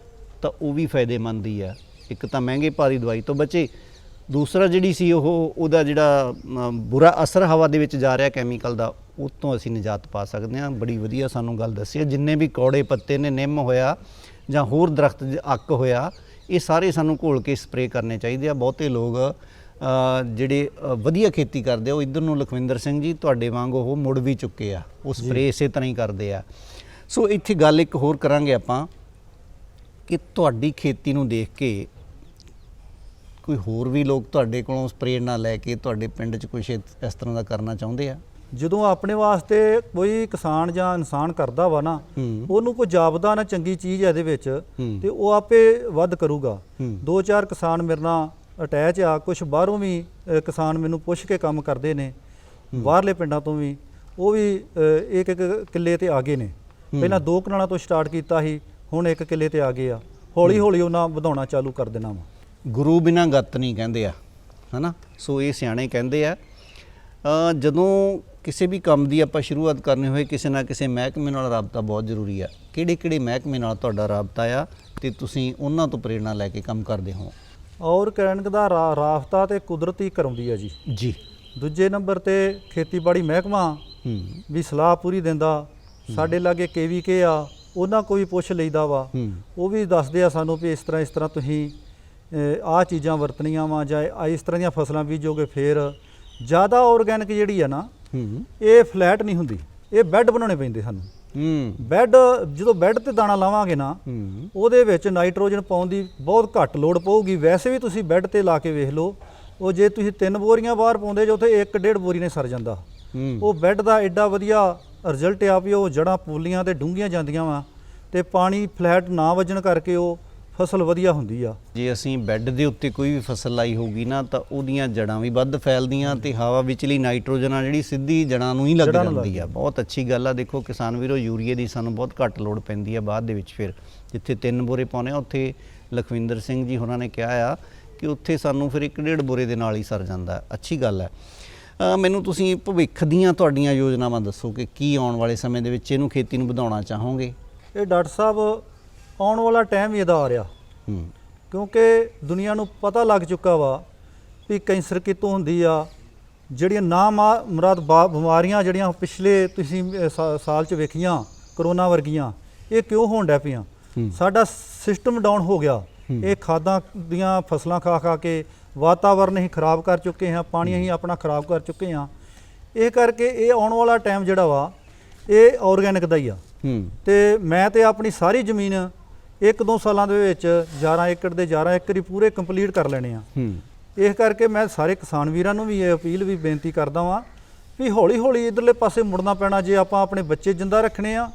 S1: ਤਾਂ ਉਹ ਵੀ ਫਾਇਦੇਮੰਦ ਹੀ ਆ। ਇੱਕ ਤਾਂ ਮਹਿੰਗੇ ਭਾਰੀ ਦਵਾਈ ਤੋਂ ਬਚੇ, ਦੂਸਰਾ ਜਿਹੜੀ ਸੀ ਉਹਦਾ ਜਿਹੜਾ ਬੁਰਾ ਅਸਰ ਹਵਾ ਦੇ ਵਿੱਚ ਜਾ ਰਿਹਾ ਕੈਮੀਕਲ ਦਾ, ਉਹ ਤੋਂ ਅਸੀਂ ਨਿਜਾਤ ਪਾ ਸਕਦੇ ਹਾਂ। ਬੜੀ ਵਧੀਆ ਸਾਨੂੰ ਗੱਲ ਦੱਸੀ ਹੈ। ਜਿੰਨੇ ਵੀ ਕੌੜੇ ਪੱਤੇ ਨੇ, ਨਿੰਮ ਹੋਇਆ ਜਾਂ ਹੋਰ ਦਰਖਤ ਅੱਕ ਹੋਇਆ, ਇਹ ਸਾਰੇ ਸਾਨੂੰ ਘੋਲ ਕੇ ਸਪਰੇਅ ਕਰਨੇ ਚਾਹੀਦੇ ਆ। ਬਹੁਤੇ ਲੋਕ ਜਿਹੜੇ ਵਧੀਆ ਖੇਤੀ ਕਰਦੇ ਆ ਉਹ ਇੱਧਰ ਨੂੰ ਲਖਵਿੰਦਰ ਸਿੰਘ ਜੀ ਤੁਹਾਡੇ ਵਾਂਗ ਉਹ ਮੁੜ ਵੀ ਚੁੱਕੇ ਆ, ਉਹ ਸਪਰੇਅ ਇਸੇ ਤਰ੍ਹਾਂ ਹੀ ਕਰਦੇ ਆ। ਸੋ ਇੱਥੇ ਗੱਲ ਇੱਕ ਹੋਰ ਕਰਾਂਗੇ ਆਪਾਂ ਕਿ ਤੁਹਾਡੀ ਖੇਤੀ ਨੂੰ ਦੇਖ ਕੇ ਕੋਈ ਹੋਰ ਵੀ ਲੋਕ ਤੁਹਾਡੇ ਕੋਲੋਂ ਪ੍ਰੇਰਣਾ ਲੈ ਕੇ ਤੁਹਾਡੇ ਪਿੰਡ 'ਚ ਕੁਛ ਇਸ ਤਰ੍ਹਾਂ ਦਾ ਕਰਨਾ ਚਾਹੁੰਦੇ ਆ?
S2: ਜਦੋਂ ਆਪਣੇ ਵਾਸਤੇ ਕੋਈ ਕਿਸਾਨ ਜਾਂ ਇਨਸਾਨ ਕਰਦਾ ਵਾ ਨਾ, ਉਹਨੂੰ ਕੋਈ ਜਾਪਦਾ ਨਾ ਚੰਗੀ ਚੀਜ਼ ਹੈ ਇਹਦੇ ਵਿੱਚ, ਤੇ ਉਹ ਆਪੇ ਵੱਧ ਕਰੂਗਾ। 2-4 ਕਿਸਾਨ ਮੇਰੇ ਨਾਲ ਅਟੈਚ ਆ, ਕੁਝ ਬਾਹਰੋਂ ਵੀ ਕਿਸਾਨ ਮੈਨੂੰ ਪੁੱਛ ਕੇ ਕੰਮ ਕਰਦੇ ਨੇ, ਬਾਹਰਲੇ ਪਿੰਡਾਂ ਤੋਂ ਵੀ। ਉਹ ਵੀ ਇੱਕ ਕਿੱਲੇ ਤੇ ਆ ਗਏ ਨੇ। ਪਹਿਲਾਂ 2 ਕਨਾਲਾਂ ਤੋਂ ਸਟਾਰਟ ਕੀਤਾ ਸੀ, ਹੁਣ 1 ਕਿੱਲੇ ਤੇ ਆ ਗਏ ਆ। ਹੌਲੀ ਹੌਲੀ ਉਹਨਾਂ ਵਧਾਉਣਾ ਚਾਲੂ ਕਰ ਦੇਣਾ ਵਾ।
S1: ਗੁਰੂ ਬਿਨਾਂ ਗਤ ਨਹੀਂ ਕਹਿੰਦੇ ਆ, ਹੈ ਨਾ। ਸੋ ਇਹ ਸਿਆਣੇ ਕਹਿੰਦੇ ਆ ਜਦੋਂ ਕਿਸੇ ਵੀ ਕੰਮ ਦੀ ਆਪਾਂ ਸ਼ੁਰੂਆਤ ਕਰਨੀ ਹੋਏ, ਕਿਸੇ ਨਾ ਕਿਸੇ ਮਹਿਕਮੇ ਨਾਲ ਰਾਬਤਾ ਬਹੁਤ ਜ਼ਰੂਰੀ ਆ। ਕਿਹੜੇ ਮਹਿਕਮੇ ਨਾਲ ਤੁਹਾਡਾ ਰਾਬਤਾ ਆ ਤੇ ਤੁਸੀਂ ਉਹਨਾਂ ਤੋਂ ਪ੍ਰੇਰਣਾ ਲੈ ਕੇ ਕੰਮ ਕਰਦੇ ਹੋ?
S2: ਆਰਗੈਨਿਕ ਦਾ ਰਾਬਤਾ ਤੇ ਕੁਦਰਤੀ ਕਰਾਉਂਦੀ ਆ ਜੀ। ਦੂਜੇ ਨੰਬਰ ਤੇ ਖੇਤੀਬਾੜੀ ਮਹਿਕਮਾ ਵੀ ਸਲਾਹ ਪੂਰੀ ਦਿੰਦਾ। ਸਾਡੇ ਲਾਗੇ KVK ਆ, ਉਹਨਾਂ ਕੋਈ ਪੁੱਛ ਲਈਦਾ ਵਾ, ਉਹ ਵੀ ਦੱਸਦੇ ਆ ਸਾਨੂੰ ਵੀ ਇਸ ਤਰ੍ਹਾਂ ਤੁਸੀਂ ਆਹ ਚੀਜ਼ਾਂ ਵਰਤਣੀਆਂ ਵਾ ਜਾਂ ਇਸ ਤਰ੍ਹਾਂ ਦੀਆਂ ਫਸਲਾਂ ਬੀਜੋਗੇ ਫਿਰ ਜ਼ਿਆਦਾ ਆਰਗੈਨਿਕ ਜਿਹੜੀ ਆ ਨਾ ਇਹ ਫਲੈਟ ਨਹੀਂ ਹੁੰਦੀ, ਇਹ ਬੈੱਡ ਬਣਾਉਣੇ ਪੈਂਦੇ ਸਾਨੂੰ। ਬੈੱਡ ਜਦੋਂ ਬੈੱਡ ਤੇ ਦਾਣਾ ਲਾਵਾਂਗੇ ਨਾ ਉਹਦੇ ਵਿੱਚ ਨਾਈਟ੍ਰੋਜਨ ਪਾਉਣ ਦੀ ਬਹੁਤ ਘੱਟ ਲੋੜ ਪਊਗੀ। ਵੈਸੇ ਵੀ ਤੁਸੀਂ ਬੈੱਡ ਤੇ ਲਾ ਕੇ ਵੇਖ ਲਓ, ਉਹ ਜੇ ਤੁਸੀਂ 3 ਬੋਰੀਆਂ ਬਾਹਰ ਪਾਉਂਦੇ ਜੋ ਉੱਥੇ 1-1.5 ਬੋਰੀ ਨੇ ਸਰ ਜਾਂਦਾ। ਉਹ ਬੈੱਡ ਦਾ ਐਡਾ ਵਧੀਆ ਰਿਜ਼ਲਟ ਆ ਵੀ ਉਹ ਜੜ੍ਹਾਂ ਪੂਲੀਆਂ ਤੇ ਡੂੰਘੀਆਂ ਜਾਂਦੀਆਂ ਵਾ ਤੇ ਪਾਣੀ ਫਲੈਟ ਨਾ ਵੱਜਣ ਕਰਕੇ ਉਹ ਫਸਲ ਵਧੀਆ ਹੁੰਦੀ ਆ।
S1: ਜੇ ਅਸੀਂ ਬੈੱਡ ਦੇ ਉੱਤੇ ਕੋਈ ਵੀ ਫਸਲ ਲਾਈ ਹੋਊਗੀ ਨਾ ਤਾਂ ਉਹਦੀਆਂ ਜੜ੍ਹਾਂ ਵੀ ਵੱਧ ਫੈਲਦੀਆਂ ਤੇ ਹਵਾ ਵਿਚਲੀ ਨਾਈਟ੍ਰੋਜਨ ਆ ਜਿਹੜੀ ਸਿੱਧੀ ਜੜ੍ਹਾਂ ਨੂੰ ਹੀ ਲੱਗ ਜਾਂਦੀ ਆ। ਬਹੁਤ ਅੱਛੀ ਗੱਲ ਆ। ਦੇਖੋ ਕਿਸਾਨ ਵੀਰੋ, ਯੂਰੀਏ ਦੀ ਸਾਨੂੰ ਬਹੁਤ ਘੱਟ ਲੋੜ ਪੈਂਦੀ ਆ ਬਾਅਦ ਦੇ ਵਿੱਚ। ਫਿਰ ਜਿੱਥੇ 3 ਬੋਰੇ ਪਾਉਂਦੇ ਆ ਉੱਥੇ ਲਖਵਿੰਦਰ ਸਿੰਘ ਜੀ ਹੋਰਾਂ ਨੇ ਕਿਹਾ ਆ ਕਿ ਉੱਥੇ ਸਾਨੂੰ ਫਿਰ 1.5 ਬੋਰੇ ਦੇ ਨਾਲ ਹੀ ਸਰ ਜਾਂਦਾ। ਅੱਛੀ ਗੱਲ ਹੈ। ਮੈਨੂੰ ਤੁਸੀਂ ਭਵਿੱਖ ਦੀਆਂ ਤੁਹਾਡੀਆਂ ਯੋਜਨਾਵਾਂ ਦੱਸੋ ਕਿ ਕੀ ਆਉਣ ਵਾਲੇ ਸਮੇਂ ਦੇ ਵਿੱਚ ਇਹਨੂੰ ਖੇਤੀ ਨੂੰ ਵਧਾਉਣਾ ਚਾਹੋਗੇ?
S2: ਇਹ ਡਾਕਟਰ ਸਾਹਿਬ ਆਉਣ ਵਾਲਾ ਟਾਈਮ ਹੀ ਇਹਦਾ ਆ ਰਿਹਾ, ਕਿਉਂਕਿ ਦੁਨੀਆ ਨੂੰ ਪਤਾ ਲੱਗ ਚੁੱਕਾ ਵਾ ਵੀ ਕੈਂਸਰ ਕਿਤੋਂ ਹੁੰਦੀ ਆ। ਜਿਹੜੀਆਂ ਨਾ ਮੁਰਾਦ ਬਿਮਾਰੀਆਂ ਜਿਹੜੀਆਂ ਪਿਛਲੇ ਤੁਸੀਂ ਸਾਲ 'ਚ ਵੇਖੀਆਂ ਕਰੋਨਾ ਵਰਗੀਆਂ, ਇਹ ਕਿਉਂ ਹੋਣ ਡੈ ਪਈਆਂ? ਸਾਡਾ ਸਿਸਟਮ ਡਾਊਨ ਹੋ ਗਿਆ। ਇਹ ਖਾਦਾਂ ਦੀਆਂ ਫਸਲਾਂ ਖਾ ਖਾ ਕੇ ਵਾਤਾਵਰਨ ਹੀ ਖਰਾਬ ਕਰ ਚੁੱਕੇ ਹਾਂ, ਪਾਣੀ ਅਸੀਂ ਆਪਣਾ ਖਰਾਬ ਕਰ ਚੁੱਕੇ ਹਾਂ। ਇਹ ਕਰਕੇ ਇਹ ਆਉਣ ਵਾਲਾ ਟਾਈਮ ਜਿਹੜਾ ਵਾ ਇਹ ਆਰਗੈਨਿਕ ਦਾ ਹੀ ਆ। ਤੇ ਮੈਂ ਤੇ ਆਪਣੀ ਸਾਰੀ ਜ਼ਮੀਨ 1-2 ਸਾਲਾਂ ਦੇ ਵਿੱਚ 11 ਏਕੜ ਦੇ 11 ਏਕੜ ਹੀ ਪੂਰੇ ਕੰਪਲੀਟ ਕਰ ਲੈਣੇ ਆ। ਇਸ ਕਰਕੇ ਮੈਂ ਸਾਰੇ ਕਿਸਾਨ ਵੀਰਾਂ ਨੂੰ ਵੀ ਇਹ ਅਪੀਲ ਵੀ ਬੇਨਤੀ ਕਰਦਾ ਵਾਂ ਵੀ ਹੌਲੀ ਹੌਲੀ ਇਧਰਲੇ ਪਾਸੇ ਮੁੜਨਾ ਪੈਣਾ ਜੇ ਆਪਾਂ ਆਪਣੇ ਬੱਚੇ ਜਿੰਦਾ ਰੱਖਣੇ ਆ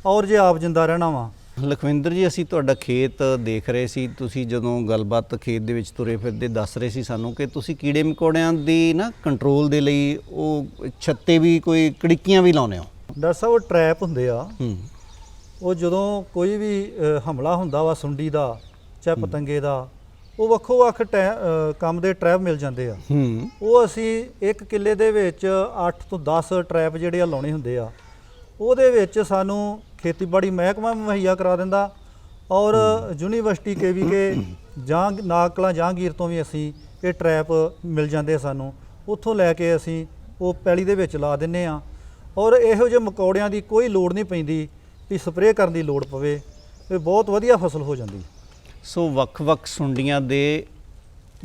S2: ਔਰ ਜੇ ਆਪ ਜਿੰਦਾ ਰਹਿਣਾ ਵਾ।
S1: ਲਖਵਿੰਦਰ ਜੀ, ਅਸੀਂ ਤੁਹਾਡਾ ਖੇਤ ਦੇਖ ਰਹੇ ਸੀ। ਤੁਸੀਂ ਜਦੋਂ ਗੱਲਬਾਤ ਖੇਤ ਦੇ ਵਿੱਚ ਤੁਰੇ ਫਿਰਦੇ ਦੱਸ ਰਹੇ ਸੀ ਸਾਨੂੰ ਕਿ ਤੁਸੀਂ ਕੀੜੇ ਮਕੌੜਿਆਂ ਦੀ ਨਾ ਕੰਟਰੋਲ ਦੇ ਲਈ ਉਹ ਛੱਤੇ ਵੀ ਕੋਈ ਕੜਿੱਕੀਆਂ ਵੀ ਲਾਉਂਦੇ ਹੋ।
S2: ਡਾਕਟਰ ਸਾਹਿਬ, ਉਹ ਟਰੈਪ ਹੁੰਦੇ ਆ। ਉਹ ਜਦੋਂ ਕੋਈ ਵੀ ਹਮਲਾ ਹੁੰਦਾ ਵਾ ਸੁੰਡੀ ਦਾ ਚਾਹੇ ਪਤੰਗੇ ਦਾ, ਉਹ ਵੱਖੋ ਵੱਖ ਕੰਮ ਦੇ ਟਰੈਪ ਮਿਲ ਜਾਂਦੇ ਆ। ਉਹ ਅਸੀਂ 1 ਕਿੱਲੇ ਦੇ ਵਿੱਚ 8 ਤੋਂ 10 ਟਰੈਪ ਜਿਹੜੇ ਆ ਲਾਉਣੇ ਹੁੰਦੇ ਆ। ਉਹਦੇ ਵਿੱਚ ਸਾਨੂੰ ਖੇਤੀਬਾੜੀ ਮਹਿਕਮਾ ਮੁਹੱਈਆ ਕਰਾ ਦਿੰਦਾ ਔਰ ਯੂਨੀਵਰਸਿਟੀ KVK ਜਾਂ ਨਾਗਕਲਾਂ ਜਹਾਂਗੀਰ ਤੋਂ ਵੀ ਅਸੀਂ ਇਹ ਟਰੈਪ ਮਿਲ ਜਾਂਦੇ ਸਾਨੂੰ। ਉੱਥੋਂ ਲੈ ਕੇ ਅਸੀਂ ਉਹ ਪੈਲੀ ਦੇ ਵਿੱਚ ਲਾ ਦਿੰਦੇ ਆ ਔਰ ਇਹੋ ਜਿਹੇ ਮਕੌੜਿਆਂ ਦੀ ਕੋਈ ਲੋੜ ਨਹੀਂ ਪੈਂਦੀ ਵੀ ਸਪਰੇਅ ਕਰਨ ਦੀ ਲੋੜ ਪਵੇ। ਇਹ ਬਹੁਤ ਵਧੀਆ ਫਸਲ ਹੋ ਜਾਂਦੀ।
S1: ਸੋ ਵੱਖ-ਵੱਖ ਸੁੰਡੀਆਂ ਦੇ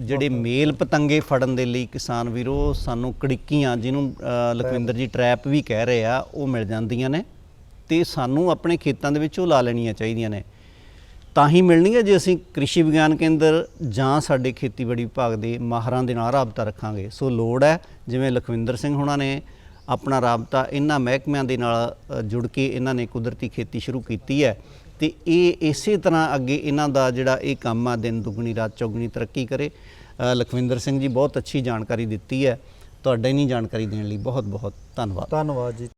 S1: ਜਿਹੜੇ ਮੇਲ ਪਤੰਗੇ ਫੜਨ ਦੇ ਲਈ ਕਿਸਾਨ ਵੀਰੋ ਸਾਨੂੰ ਕੜਿੱਕੀਆਂ, ਜਿਹਨੂੰ ਲਖਵਿੰਦਰ ਜੀ ਟਰੈਪ ਵੀ ਕਹਿ ਰਹੇ ਆ, ਉਹ ਮਿਲ ਜਾਂਦੀਆਂ ਨੇ ਤੇ ਸਾਨੂੰ ਆਪਣੇ ਖੇਤਾਂ ਦੇ ਵਿੱਚ ਉਹ ਲਾ ਲੈਣੀਆਂ ਚਾਹੀਦੀਆਂ ਨੇ। ਤਾਂ ਹੀ ਮਿਲਣਗੀਆਂ ਜੇ ਅਸੀਂ ਕ੍ਰਿਸ਼ੀ ਵਿਗਿਆਨ ਕੇਂਦਰ ਜਾਂ ਸਾਡੇ ਖੇਤੀਬਾੜੀ ਵਿਭਾਗ ਦੇ ਮਾਹਰਾਂ ਦੇ ਨਾਲ ਰਾਬਤਾ ਰੱਖਾਂਗੇ। ਸੋ ਲੋੜ ਹੈ, ਜਿਵੇਂ ਲਖਵਿੰਦਰ ਸਿੰਘ ਹੋਣਾ ਨੇ ਆਪਣਾ ਰਾਬਤਾ ਇਹਨਾਂ ਮਹਿਕਮਿਆਂ ਦੇ ਨਾਲ ਜੁੜ ਕੇ ਇਹਨਾਂ ਨੇ ਕੁਦਰਤੀ ਖੇਤੀ ਸ਼ੁਰੂ ਕੀਤੀ ਹੈ ਤੇ ਇਹ ਇਸੇ ਤਰ੍ਹਾਂ ਅੱਗੇ ਇਹਨਾਂ ਦਾ ਜਿਹੜਾ ਇਹ ਕੰਮ ਆ ਦਿਨ ਦੁੱਗਣੀ ਰਾਤ ਚੌਗੁਣੀ ਤਰੱਕੀ ਕਰੇ। ਲਖਵਿੰਦਰ ਸਿੰਘ ਜੀ, ਬਹੁਤ ਅੱਛੀ ਜਾਣਕਾਰੀ ਦਿੱਤੀ ਹੈ। ਤੁਹਾਡਾ ਇੰਨੀ ਜਾਣਕਾਰੀ ਦੇਣ ਲਈ ਬਹੁਤ ਬਹੁਤ ਧੰਨਵਾਦ।
S2: ਧੰਨਵਾਦ ਜੀ।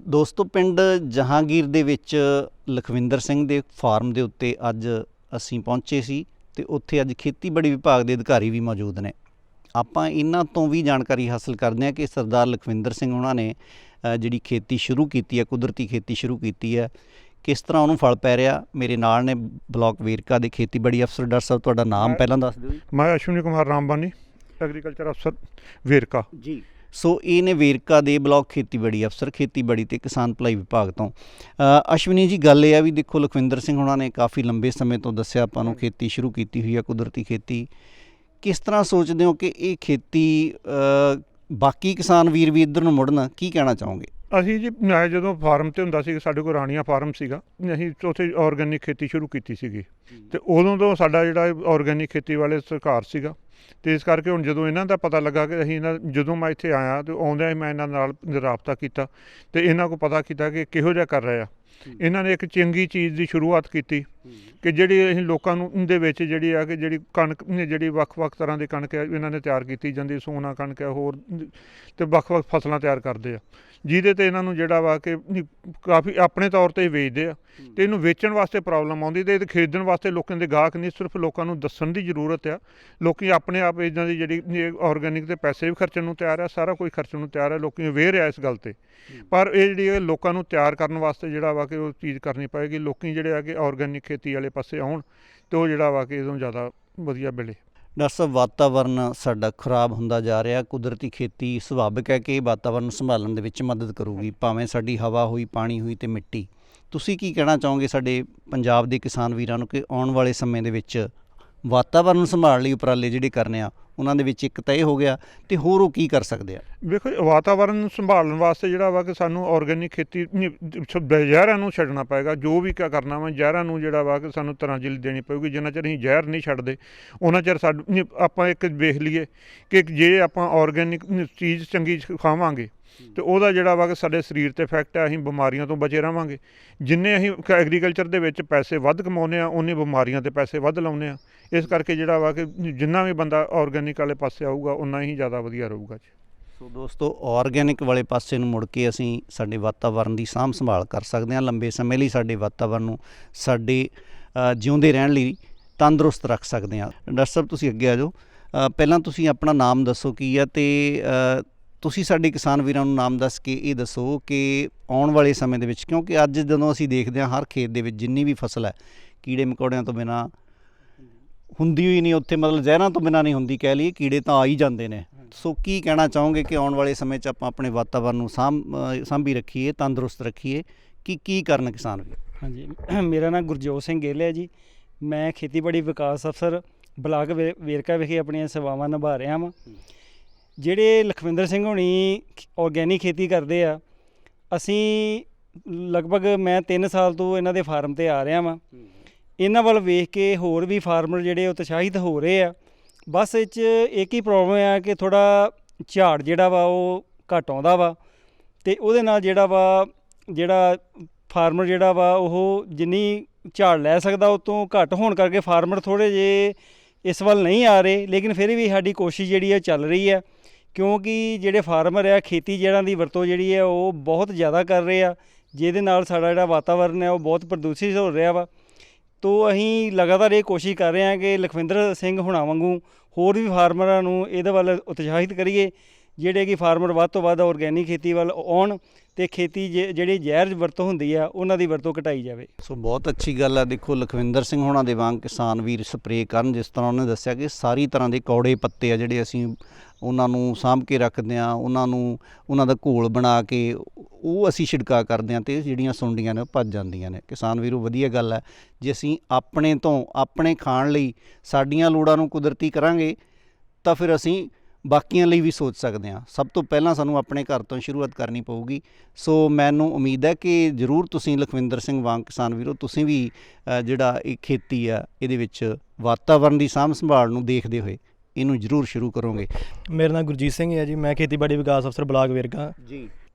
S1: ਦੋਸਤੋ, ਪਿੰਡ ਜਹਾਂਗੀਰ ਦੇ ਵਿੱਚ ਲਖਵਿੰਦਰ ਸਿੰਘ ਦੇ ਫਾਰਮ ਦੇ ਉੱਤੇ ਅੱਜ ਅਸੀਂ ਪਹੁੰਚੇ ਸੀ ਤੇ ਉੱਥੇ ਅੱਜ ਖੇਤੀਬਾੜੀ ਵਿਭਾਗ ਦੇ ਅਧਿਕਾਰੀ ਵੀ ਮੌਜੂਦ ਨੇ। ਆਪਾਂ ਇਹਨਾਂ ਤੋਂ ਵੀ ਜਾਣਕਾਰੀ ਹਾਸਲ ਕਰਦੇ ਹਾਂ ਕਿ ਸਰਦਾਰ ਲਖਵਿੰਦਰ ਸਿੰਘ ਉਹਨਾਂ ਨੇ ਜਿਹੜੀ ਖੇਤੀ ਸ਼ੁਰੂ ਕੀਤੀ ਹੈ, ਕੁਦਰਤੀ ਖੇਤੀ ਸ਼ੁਰੂ ਕੀਤੀ ਹੈ, ਕਿਸ ਤਰ੍ਹਾਂ ਉਹਨੂੰ ਫਲ ਪੈ ਰਿਹਾ। ਮੇਰੇ ਨਾਲ ਨੇ ਬਲਾਕ ਵੇਰਕਾ ਦੇ ਖੇਤੀਬਾੜੀ ਅਫਸਰ। ਡਾਕਟਰ ਸਾਹਿਬ, ਤੁਹਾਡਾ ਨਾਮ ਪਹਿਲਾਂ ਦੱਸ ਦਿਓ ਜੀ।
S3: ਮੈਂ ਅਸ਼ਵਨੀ ਕੁਮਾਰ ਰਾਮਬਾਨੀ, ਐਗਰੀਕਲਚਰ ਅਫਸਰ ਵੇਰਕਾ
S1: ਜੀ। ਸੋ ਇਹ ਨੇ ਵੇਰਕਾ ਦੇ ਬਲਾਕ ਖੇਤੀਬਾੜੀ ਅਫਸਰ, ਖੇਤੀਬਾੜੀ ਤੇ ਕਿਸਾਨ ਭਲਾਈ ਵਿਭਾਗ ਤੋਂ। ਅਸ਼ਵਨੀ ਜੀ, ਗੱਲ ਇਹ ਆ ਵੀ ਦੇਖੋ ਲਖਵਿੰਦਰ ਸਿੰਘ ਉਹਨਾਂ ਨੇ ਕਾਫੀ ਲੰਬੇ ਸਮੇਂ ਤੋਂ ਦੱਸਿਆ ਆਪਾਂ ਨੂੰ ਖੇਤੀ ਸ਼ੁਰੂ ਕੀਤੀ ਹੋਈ ਆ, ਕੁਦਰਤੀ ਖੇਤੀ। ਕਿਸ ਤਰ੍ਹਾਂ ਸੋਚਦੇ ਹੋ ਕਿ ਇਹ ਖੇਤੀ ਬਾਕੀ ਕਿਸਾਨ ਵੀਰ ਵੀ ਇੱਧਰ ਨੂੰ ਮੁੜਨ? ਕੀ ਕਹਿਣਾ ਚਾਹੋਗੇ?
S3: ਅਸੀਂ ਜੀ, ਮੈਂ ਜਦੋਂ ਫਾਰਮ 'ਤੇ ਹੁੰਦਾ ਸੀ, ਸਾਡੇ ਕੋਲ ਰਾਣੀਆਂ ਫਾਰਮ ਸੀਗਾ, ਅਸੀਂ ਉੱਥੇ ਔਰਗੈਨਿਕ ਖੇਤੀ ਸ਼ੁਰੂ ਕੀਤੀ ਸੀਗੀ ਅਤੇ ਉਦੋਂ ਤੋਂ ਸਾਡਾ ਜਿਹੜਾ ਔਰਗੈਨਿਕ ਖੇਤੀ ਵਾਲੇ ਸਰਕਾਰ ਸੀਗਾ। ਅਤੇ ਇਸ ਕਰਕੇ ਹੁਣ ਜਦੋਂ ਇਹਨਾਂ ਦਾ ਪਤਾ ਲੱਗਾ ਕਿ ਅਸੀਂ ਜਦੋਂ ਮੈਂ ਇੱਥੇ ਆਇਆ ਅਤੇ ਆਉਂਦਿਆਂ ਹੀ ਮੈਂ ਇਹਨਾਂ ਨਾਲ ਰਾਬਤਾ ਕੀਤਾ ਅਤੇ ਇਹਨਾਂ ਕੋਲ ਪਤਾ ਕੀਤਾ ਕਿ ਕਿਹੋ ਜਿਹਾ ਕਰ ਰਹੇ ਆ। ਇਹਨਾਂ ਨੇ ਇੱਕ ਚੰਗੀ ਚੀਜ਼ ਦੀ ਸ਼ੁਰੂਆਤ ਕੀਤੀ ਕਿ ਜਿਹੜੀ ਅਸੀਂ ਲੋਕਾਂ ਨੂੰ ਦੇ ਵਿੱਚ ਜਿਹੜੀ ਆ ਕਿ ਜਿਹੜੀ ਕਣਕ ਜਿਹੜੀ ਵੱਖ-ਵੱਖ ਤਰ੍ਹਾਂ ਦੀ ਕਣਕ ਹੈ ਇਹਨਾਂ ਨੇ ਤਿਆਰ ਕੀਤੀ ਜਾਂਦੀ, ਸੋਨਾ ਕਣਕ ਹੈ ਹੋਰ ਅਤੇ ਵੱਖ-ਵੱਖ ਫਸਲਾਂ ਤਿਆਰ ਕਰਦੇ ਆ, ਜਿਹਦੇ 'ਤੇ ਇਹਨਾਂ ਨੂੰ ਜਿਹੜਾ ਵਾ ਕਿ ਕਾਫੀ ਆਪਣੇ ਤੌਰ 'ਤੇ ਵੇਚਦੇ ਆ ਅਤੇ ਇਹਨੂੰ ਵੇਚਣ ਵਾਸਤੇ ਪ੍ਰੋਬਲਮ ਆਉਂਦੀ ਅਤੇ ਇਹ ਖਰੀਦਣ ਵਾਸਤੇ ਲੋਕਾਂ ਦੇ ਗਾਹਕ ਨਹੀਂ, ਸਿਰਫ ਲੋਕਾਂ ਨੂੰ ਦੱਸਣ ਦੀ ਜ਼ਰੂਰਤ ਆ। ਲੋਕ ਆਪਣੇ ਆਪ ਇੱਦਾਂ ਦੀ ਜਿਹੜੀ ਔਰਗੈਨਿਕ 'ਤੇ ਪੈਸੇ ਵੀ ਖਰਚਣ ਨੂੰ ਤਿਆਰ ਆ, ਸਾਰਾ ਕੁਝ ਖਰਚਣ ਨੂੰ ਤਿਆਰ ਆ, ਲੋਕ ਅਵੇਅਰ ਆ ਇਸ ਗੱਲ 'ਤੇ। ਪਰ ਇਹ ਜਿਹੜੀ ਲੋਕਾਂ ਨੂੰ ਤਿਆਰ ਕਰਨ ਵਾਸਤੇ ਜਿਹੜਾ ਵਾ ਕਿ ਉਹ ਚੀਜ਼ ਕਰਨੀ ਪਏਗੀ, ਲੋਕ ਜਿਹੜੇ ਆ ਕਿ ਔਰਗੈਨਿਕ ਖੇਤੀ ਵਾਲੇ ਪਾਸੇ ਆਉਣ ਅਤੇ ਉਹ ਜਿਹੜਾ ਵਾ ਕਿ ਇਹਦੋਂ ਜ਼ਿਆਦਾ ਵਧੀਆ ਮਿਲੇ।
S1: ਡਾਕਟਰ ਸਾਹਿਬ, ਵਾਤਾਵਰਨ ਸਾਡਾ ਖਰਾਬ ਹੁੰਦਾ ਜਾ ਰਿਹਾ, ਕੁਦਰਤੀ ਖੇਤੀ ਸੁਭਾਵਿਕ ਹੈ ਕਿ ਵਾਤਾਵਰਨ ਨੂੰ ਸੰਭਾਲਣ ਦੇ ਵਿੱਚ ਮਦਦ ਕਰੂਗੀ, ਭਾਵੇਂ ਸਾਡੀ ਹਵਾ ਹੋਈ, ਪਾਣੀ ਹੋਈ ਅਤੇ ਮਿੱਟੀ। ਤੁਸੀਂ ਕੀ ਕਹਿਣਾ ਚਾਹੋਗੇ ਸਾਡੇ ਪੰਜਾਬ ਦੇ ਕਿਸਾਨ ਵੀਰਾਂ ਨੂੰ ਕਿ ਆਉਣ ਵਾਲੇ ਸਮੇਂ ਦੇ ਵਿੱਚ ਵਾਤਾਵਰਨ ਨੂੰ ਸੰਭਾਲ ਲਈ ਉਪਰਾਲੇ ਜਿਹੜੇ ਕਰਨੇ ਆ, ਉਹਨਾਂ ਦੇ ਵਿੱਚ ਇੱਕ ਤਾਂ ਇਹ ਹੋ ਗਿਆ ਅਤੇ ਹੋਰ ਉਹ ਕੀ ਕਰ ਸਕਦੇ ਆ?
S3: ਵੇਖੋ, ਵਾਤਾਵਰਨ ਨੂੰ ਸੰਭਾਲਣ ਵਾਸਤੇ ਜਿਹੜਾ ਵਾ ਕਿ ਸਾਨੂੰ ਔਰਗੈਨਿਕ ਖੇਤੀ ਜ਼ਹਿਰਾਂ ਨੂੰ ਛੱਡਣਾ ਪਏਗਾ। ਜੋ ਵੀ ਕਰਨਾ ਵਾ ਜ਼ਹਿਰਾਂ ਨੂੰ ਜਿਹੜਾ ਵਾ ਕਿ ਸਾਨੂੰ ਤਰ੍ਹਾਂ ਦੇਣੀ ਪਊਗੀ। ਜਿੰਨਾ ਚਿਰ ਅਸੀਂ ਜ਼ਹਿਰ ਨਹੀਂ ਛੱਡਦੇ ਉਹਨਾਂ ਚਿਰ ਆਪਾਂ ਇੱਕ ਵੇਖ ਲਈਏ ਕਿ ਜੇ ਆਪਾਂ ਔਰਗੈਨਿਕ ਚੀਜ਼ ਚੰਗੀ ਖਾਵਾਂਗੇ ਅਤੇ ਉਹਦਾ ਜਿਹੜਾ ਵਾ ਕਿ ਸਾਡੇ ਸਰੀਰ 'ਤੇ ਇਫੈਕਟ ਹੈ, ਅਸੀਂ ਬਿਮਾਰੀਆਂ ਤੋਂ ਬਚੇ ਰਹਾਂਗੇ। ਜਿੰਨੇ ਅਸੀਂ ਐਗਰੀਕਲਚਰ ਦੇ ਵਿੱਚ ਪੈਸੇ ਵੱਧ ਕਮਾਉਂਦੇ ਹਾਂ, ਉਨੇ ਬਿਮਾਰੀਆਂ 'ਤੇ ਪੈਸੇ ਵੱਧ ਲਾਉਂਦੇ ਹਾਂ। ਇਸ ਕਰਕੇ ਜਿਹੜਾ ਵਾ ਕਿ ਜਿੰਨਾ ਵੀ ਬੰਦਾ ਔਰਗੈਨਿਕ ਵਾਲੇ ਪਾਸੇ ਆਊਗਾ ਉਨਾ ਹੀ ਜ਼ਿਆਦਾ ਵਧੀਆ ਰਹੂਗਾ ਜੀ।
S1: ਸੋ ਦੋਸਤੋ, ਔਰਗੈਨਿਕ ਵਾਲੇ ਪਾਸੇ ਨੂੰ ਮੁੜ ਕੇ ਅਸੀਂ ਸਾਡੇ ਵਾਤਾਵਰਨ ਦੀ ਸਾਂਭ ਸੰਭਾਲ ਕਰ ਸਕਦੇ ਹਾਂ, ਲੰਬੇ ਸਮੇਂ ਲਈ ਸਾਡੇ ਵਾਤਾਵਰਨ ਨੂੰ ਸਾਡੇ ਜਿਉਂਦੇ ਰਹਿਣ ਲਈ ਤੰਦਰੁਸਤ ਰੱਖ ਸਕਦੇ ਹਾਂ। ਡਾਕਟਰ ਸਾਹਿਬ, ਤੁਸੀਂ ਅੱਗੇ ਆ ਜਾਓ। ਪਹਿਲਾਂ ਤੁਸੀਂ ਆਪਣਾ ਨਾਮ ਦੱਸੋ ਕੀ ਆ, ਅਤੇ ਤੁਸੀਂ ਸਾਡੇ ਕਿਸਾਨ ਵੀਰਾਂ ਨੂੰ ਨਾਮ ਦੱਸ ਕੇ ਇਹ ਦੱਸੋ ਕਿ ਆਉਣ ਵਾਲੇ ਸਮੇਂ ਦੇ ਵਿੱਚ, ਕਿਉਂਕਿ ਅੱਜ ਜਦੋਂ ਅਸੀਂ ਦੇਖਦੇ ਹਾਂ ਹਰ ਖੇਤ ਦੇ ਵਿੱਚ ਜਿੰਨੀ ਵੀ ਫਸਲ ਹੈ ਕੀੜੇ ਮਕੌੜਿਆਂ ਤੋਂ ਬਿਨਾਂ ਹੁੰਦੀ ਹੋਈ ਨਹੀਂ, ਉੱਥੇ ਮਤਲਬ ਜ਼ਹਿਰਾਂ ਤੋਂ ਬਿਨਾਂ ਨਹੀਂ ਹੁੰਦੀ, ਕਹਿ ਲਈਏ ਕੀੜੇ ਤਾਂ ਆ ਹੀ ਜਾਂਦੇ ਨੇ। ਸੋ ਕੀ ਕਹਿਣਾ ਚਾਹੋਗੇ ਕਿ ਆਉਣ ਵਾਲੇ ਸਮੇਂ 'ਚ ਆਪਾਂ ਆਪਣੇ ਵਾਤਾਵਰਨ ਨੂੰ ਸਾਂਭੀ ਰੱਖੀਏ, ਤੰਦਰੁਸਤ ਰੱਖੀਏ, ਕੀ ਕਰਨ ਕਿਸਾਨ ਵੀਰ?
S4: ਹਾਂਜੀ, ਮੇਰਾ ਨਾਮ ਗੁਰਜੋਤ ਸਿੰਘ ਗਿੱਲ ਹੈ ਜੀ। ਮੈਂ ਖੇਤੀਬਾੜੀ ਵਿਕਾਸ ਅਫਸਰ ਬਲਾਕ ਵੇਰਕਾ ਵਿਖੇ ਆਪਣੀਆਂ ਸੇਵਾਵਾਂ ਨਿਭਾ ਰਿਹਾ ਵਾਂ। ਜਿਹੜੇ ਲਖਵਿੰਦਰ ਸਿੰਘ ਹੋਣੀ ਔਰਗੈਨਿਕ ਖੇਤੀ ਕਰਦੇ ਆ, ਅਸੀਂ ਲਗਭਗ ਮੈਂ 3 ਸਾਲ ਤੋਂ ਇਹਨਾਂ ਦੇ ਫਾਰਮ 'ਤੇ ਆ ਰਿਹਾ ਵਾਂ। ਇਹਨਾਂ ਵੱਲ ਵੇਖ ਕੇ ਹੋਰ ਵੀ ਫਾਰਮਰ ਜਿਹੜੇ ਉਤਸ਼ਾਹਿਤ ਹੋ ਰਹੇ ਆ। ਬਸ ਇਹ 'ਚ ਇੱਕ ਹੀ ਪ੍ਰੋਬਲਮ ਆ ਕਿ ਥੋੜ੍ਹਾ ਝਾੜ ਜਿਹੜਾ ਵਾ ਉਹ ਘੱਟ ਆਉਂਦਾ ਵਾ, ਅਤੇ ਉਹਦੇ ਨਾਲ ਜਿਹੜਾ ਫਾਰਮਰ ਜਿਹੜਾ ਵਾ ਉਹ ਜਿੰਨੀ ਝਾੜ ਲੈ ਸਕਦਾ ਉਹ ਤੋਂ ਘੱਟ ਹੋਣ ਕਰਕੇ ਫਾਰਮਰ ਥੋੜ੍ਹੇ ਜਿਹੇ ਇਸ ਵੱਲ ਨਹੀਂ ਆ ਰਹੇ। ਲੇਕਿਨ ਫਿਰ ਵੀ ਸਾਡੀ ਕੋਸ਼ਿਸ਼ ਜਿਹੜੀ ਹੈ ਚੱਲ ਰਹੀ ਹੈ, ਕਿਉਂਕਿ ਜਿਹੜੇ ਫਾਰਮਰ ਆ ਖੇਤੀ ਜੜ੍ਹਾਂ ਦੀ ਵਰਤੋਂ ਜਿਹੜੀ ਹੈ ਉਹ ਬਹੁਤ ਜ਼ਿਆਦਾ ਕਰ ਰਹੇ ਆ, ਜਿਹਦੇ ਨਾਲ ਸਾਡਾ ਜਿਹੜਾ ਵਾਤਾਵਰਨ ਹੈ ਉਹ ਬਹੁਤ ਪ੍ਰਦੂਸ਼ਿਤ ਹੋ ਰਿਹਾ ਵਾ। ਤੋ ਅਸੀਂ ਲਗਾਤਾਰ ਇਹ ਕੋਸ਼ਿਸ਼ ਕਰ ਰਹੇ ਹਾਂ ਕਿ ਲਖਵਿੰਦਰ ਸਿੰਘ ਹੁਣਾਂ ਵਾਂਗੂ ਹੋਰ ਵੀ ਫਾਰਮਰਾਂ ਨੂੰ ਇਹਦੇ ਵੱਲ ਉਤਸ਼ਾਹਿਤ ਕਰੀਏ, ਜਿਹੜੇ ਕਿ ਫਾਰਮਰ ਵੱਧ ਤੋਂ ਵੱਧ ਔਰਗੈਨਿਕ ਖੇਤੀ ਵੱਲ ਆਉਣ ਅਤੇ ਖੇਤੀ ਜਿਹੜੀ ਜ਼ਹਿਰ ਵਰਤੋਂ ਹੁੰਦੀ ਆ ਉਹਨਾਂ ਦੀ ਵਰਤੋਂ ਘਟਾਈ ਜਾਵੇ।
S1: ਸੋ ਬਹੁਤ ਅੱਛੀ ਗੱਲ ਹੈ। ਦੇਖੋ, ਲਖਵਿੰਦਰ ਸਿੰਘ ਹੋਣਾ ਦੇ ਵਾਂਗ ਕਿਸਾਨ ਵੀਰ ਸਪਰੇਅ ਕਰਨ, ਜਿਸ ਤਰ੍ਹਾਂ ਉਹਨੇ ਦੱਸਿਆ ਕਿ ਸਾਰੀ ਤਰ੍ਹਾਂ ਦੇ ਕੌੜੇ ਪੱਤੇ ਆ ਜਿਹੜੇ ਅਸੀਂ ਉਹਨਾਂ ਨੂੰ ਸਾਂਭ ਕੇ ਰੱਖਦੇ ਹਾਂ, ਉਹਨਾਂ ਦਾ ਘੋਲ ਬਣਾ ਕੇ ਉਹ ਅਸੀਂ ਛਿੜਕਾਅ ਕਰਦੇ ਹਾਂ ਅਤੇ ਜਿਹੜੀਆਂ ਸੁੰਡੀਆਂ ਨੇ ਉਹ ਭੱਜ ਜਾਂਦੀਆਂ ਨੇ। ਕਿਸਾਨ ਵੀਰੋ, ਵਧੀਆ ਗੱਲ ਹੈ ਜੇ ਅਸੀਂ ਆਪਣੇ ਖਾਣ ਲਈ ਸਾਡੀਆਂ ਲੋੜਾਂ ਨੂੰ ਕੁਦਰਤੀ ਕਰਾਂਗੇ ਤਾਂ ਫਿਰ ਅਸੀਂ ਬਾਕੀਆਂ ਲਈ ਵੀ ਸੋਚ ਸਕਦੇ ਹਾਂ। ਸਭ ਤੋਂ ਪਹਿਲਾਂ ਸਾਨੂੰ ਆਪਣੇ ਘਰ ਤੋਂ ਸ਼ੁਰੂਆਤ ਕਰਨੀ ਪਊਗੀ। ਸੋ ਮੈਨੂੰ ਉਮੀਦ ਹੈ ਕਿ ਜ਼ਰੂਰ ਤੁਸੀਂ ਲਖਵਿੰਦਰ ਸਿੰਘ ਵਾਂਗ ਕਿਸਾਨ ਵੀਰੋ, ਤੁਸੀਂ ਵੀ ਜਿਹੜਾ ਇਹ ਖੇਤੀ ਆ ਇਹਦੇ ਵਿੱਚ ਵਾਤਾਵਰਨ ਦੀ ਸਾਂਭ ਸੰਭਾਲ ਨੂੰ ਦੇਖਦੇ ਹੋਏ ਇਹਨੂੰ ਜ਼ਰੂਰ ਸ਼ੁਰੂ ਕਰੋਗੇ।
S5: ਮੇਰਾ ਨਾਮ ਗੁਰਜੀਤ ਸਿੰਘ ਹੈ ਜੀ। ਮੈਂ ਖੇਤੀਬਾੜੀ ਵਿਕਾਸ ਅਫਸਰ ਬਲਾਕ ਵੇਰਕਾ
S1: ਜੀ।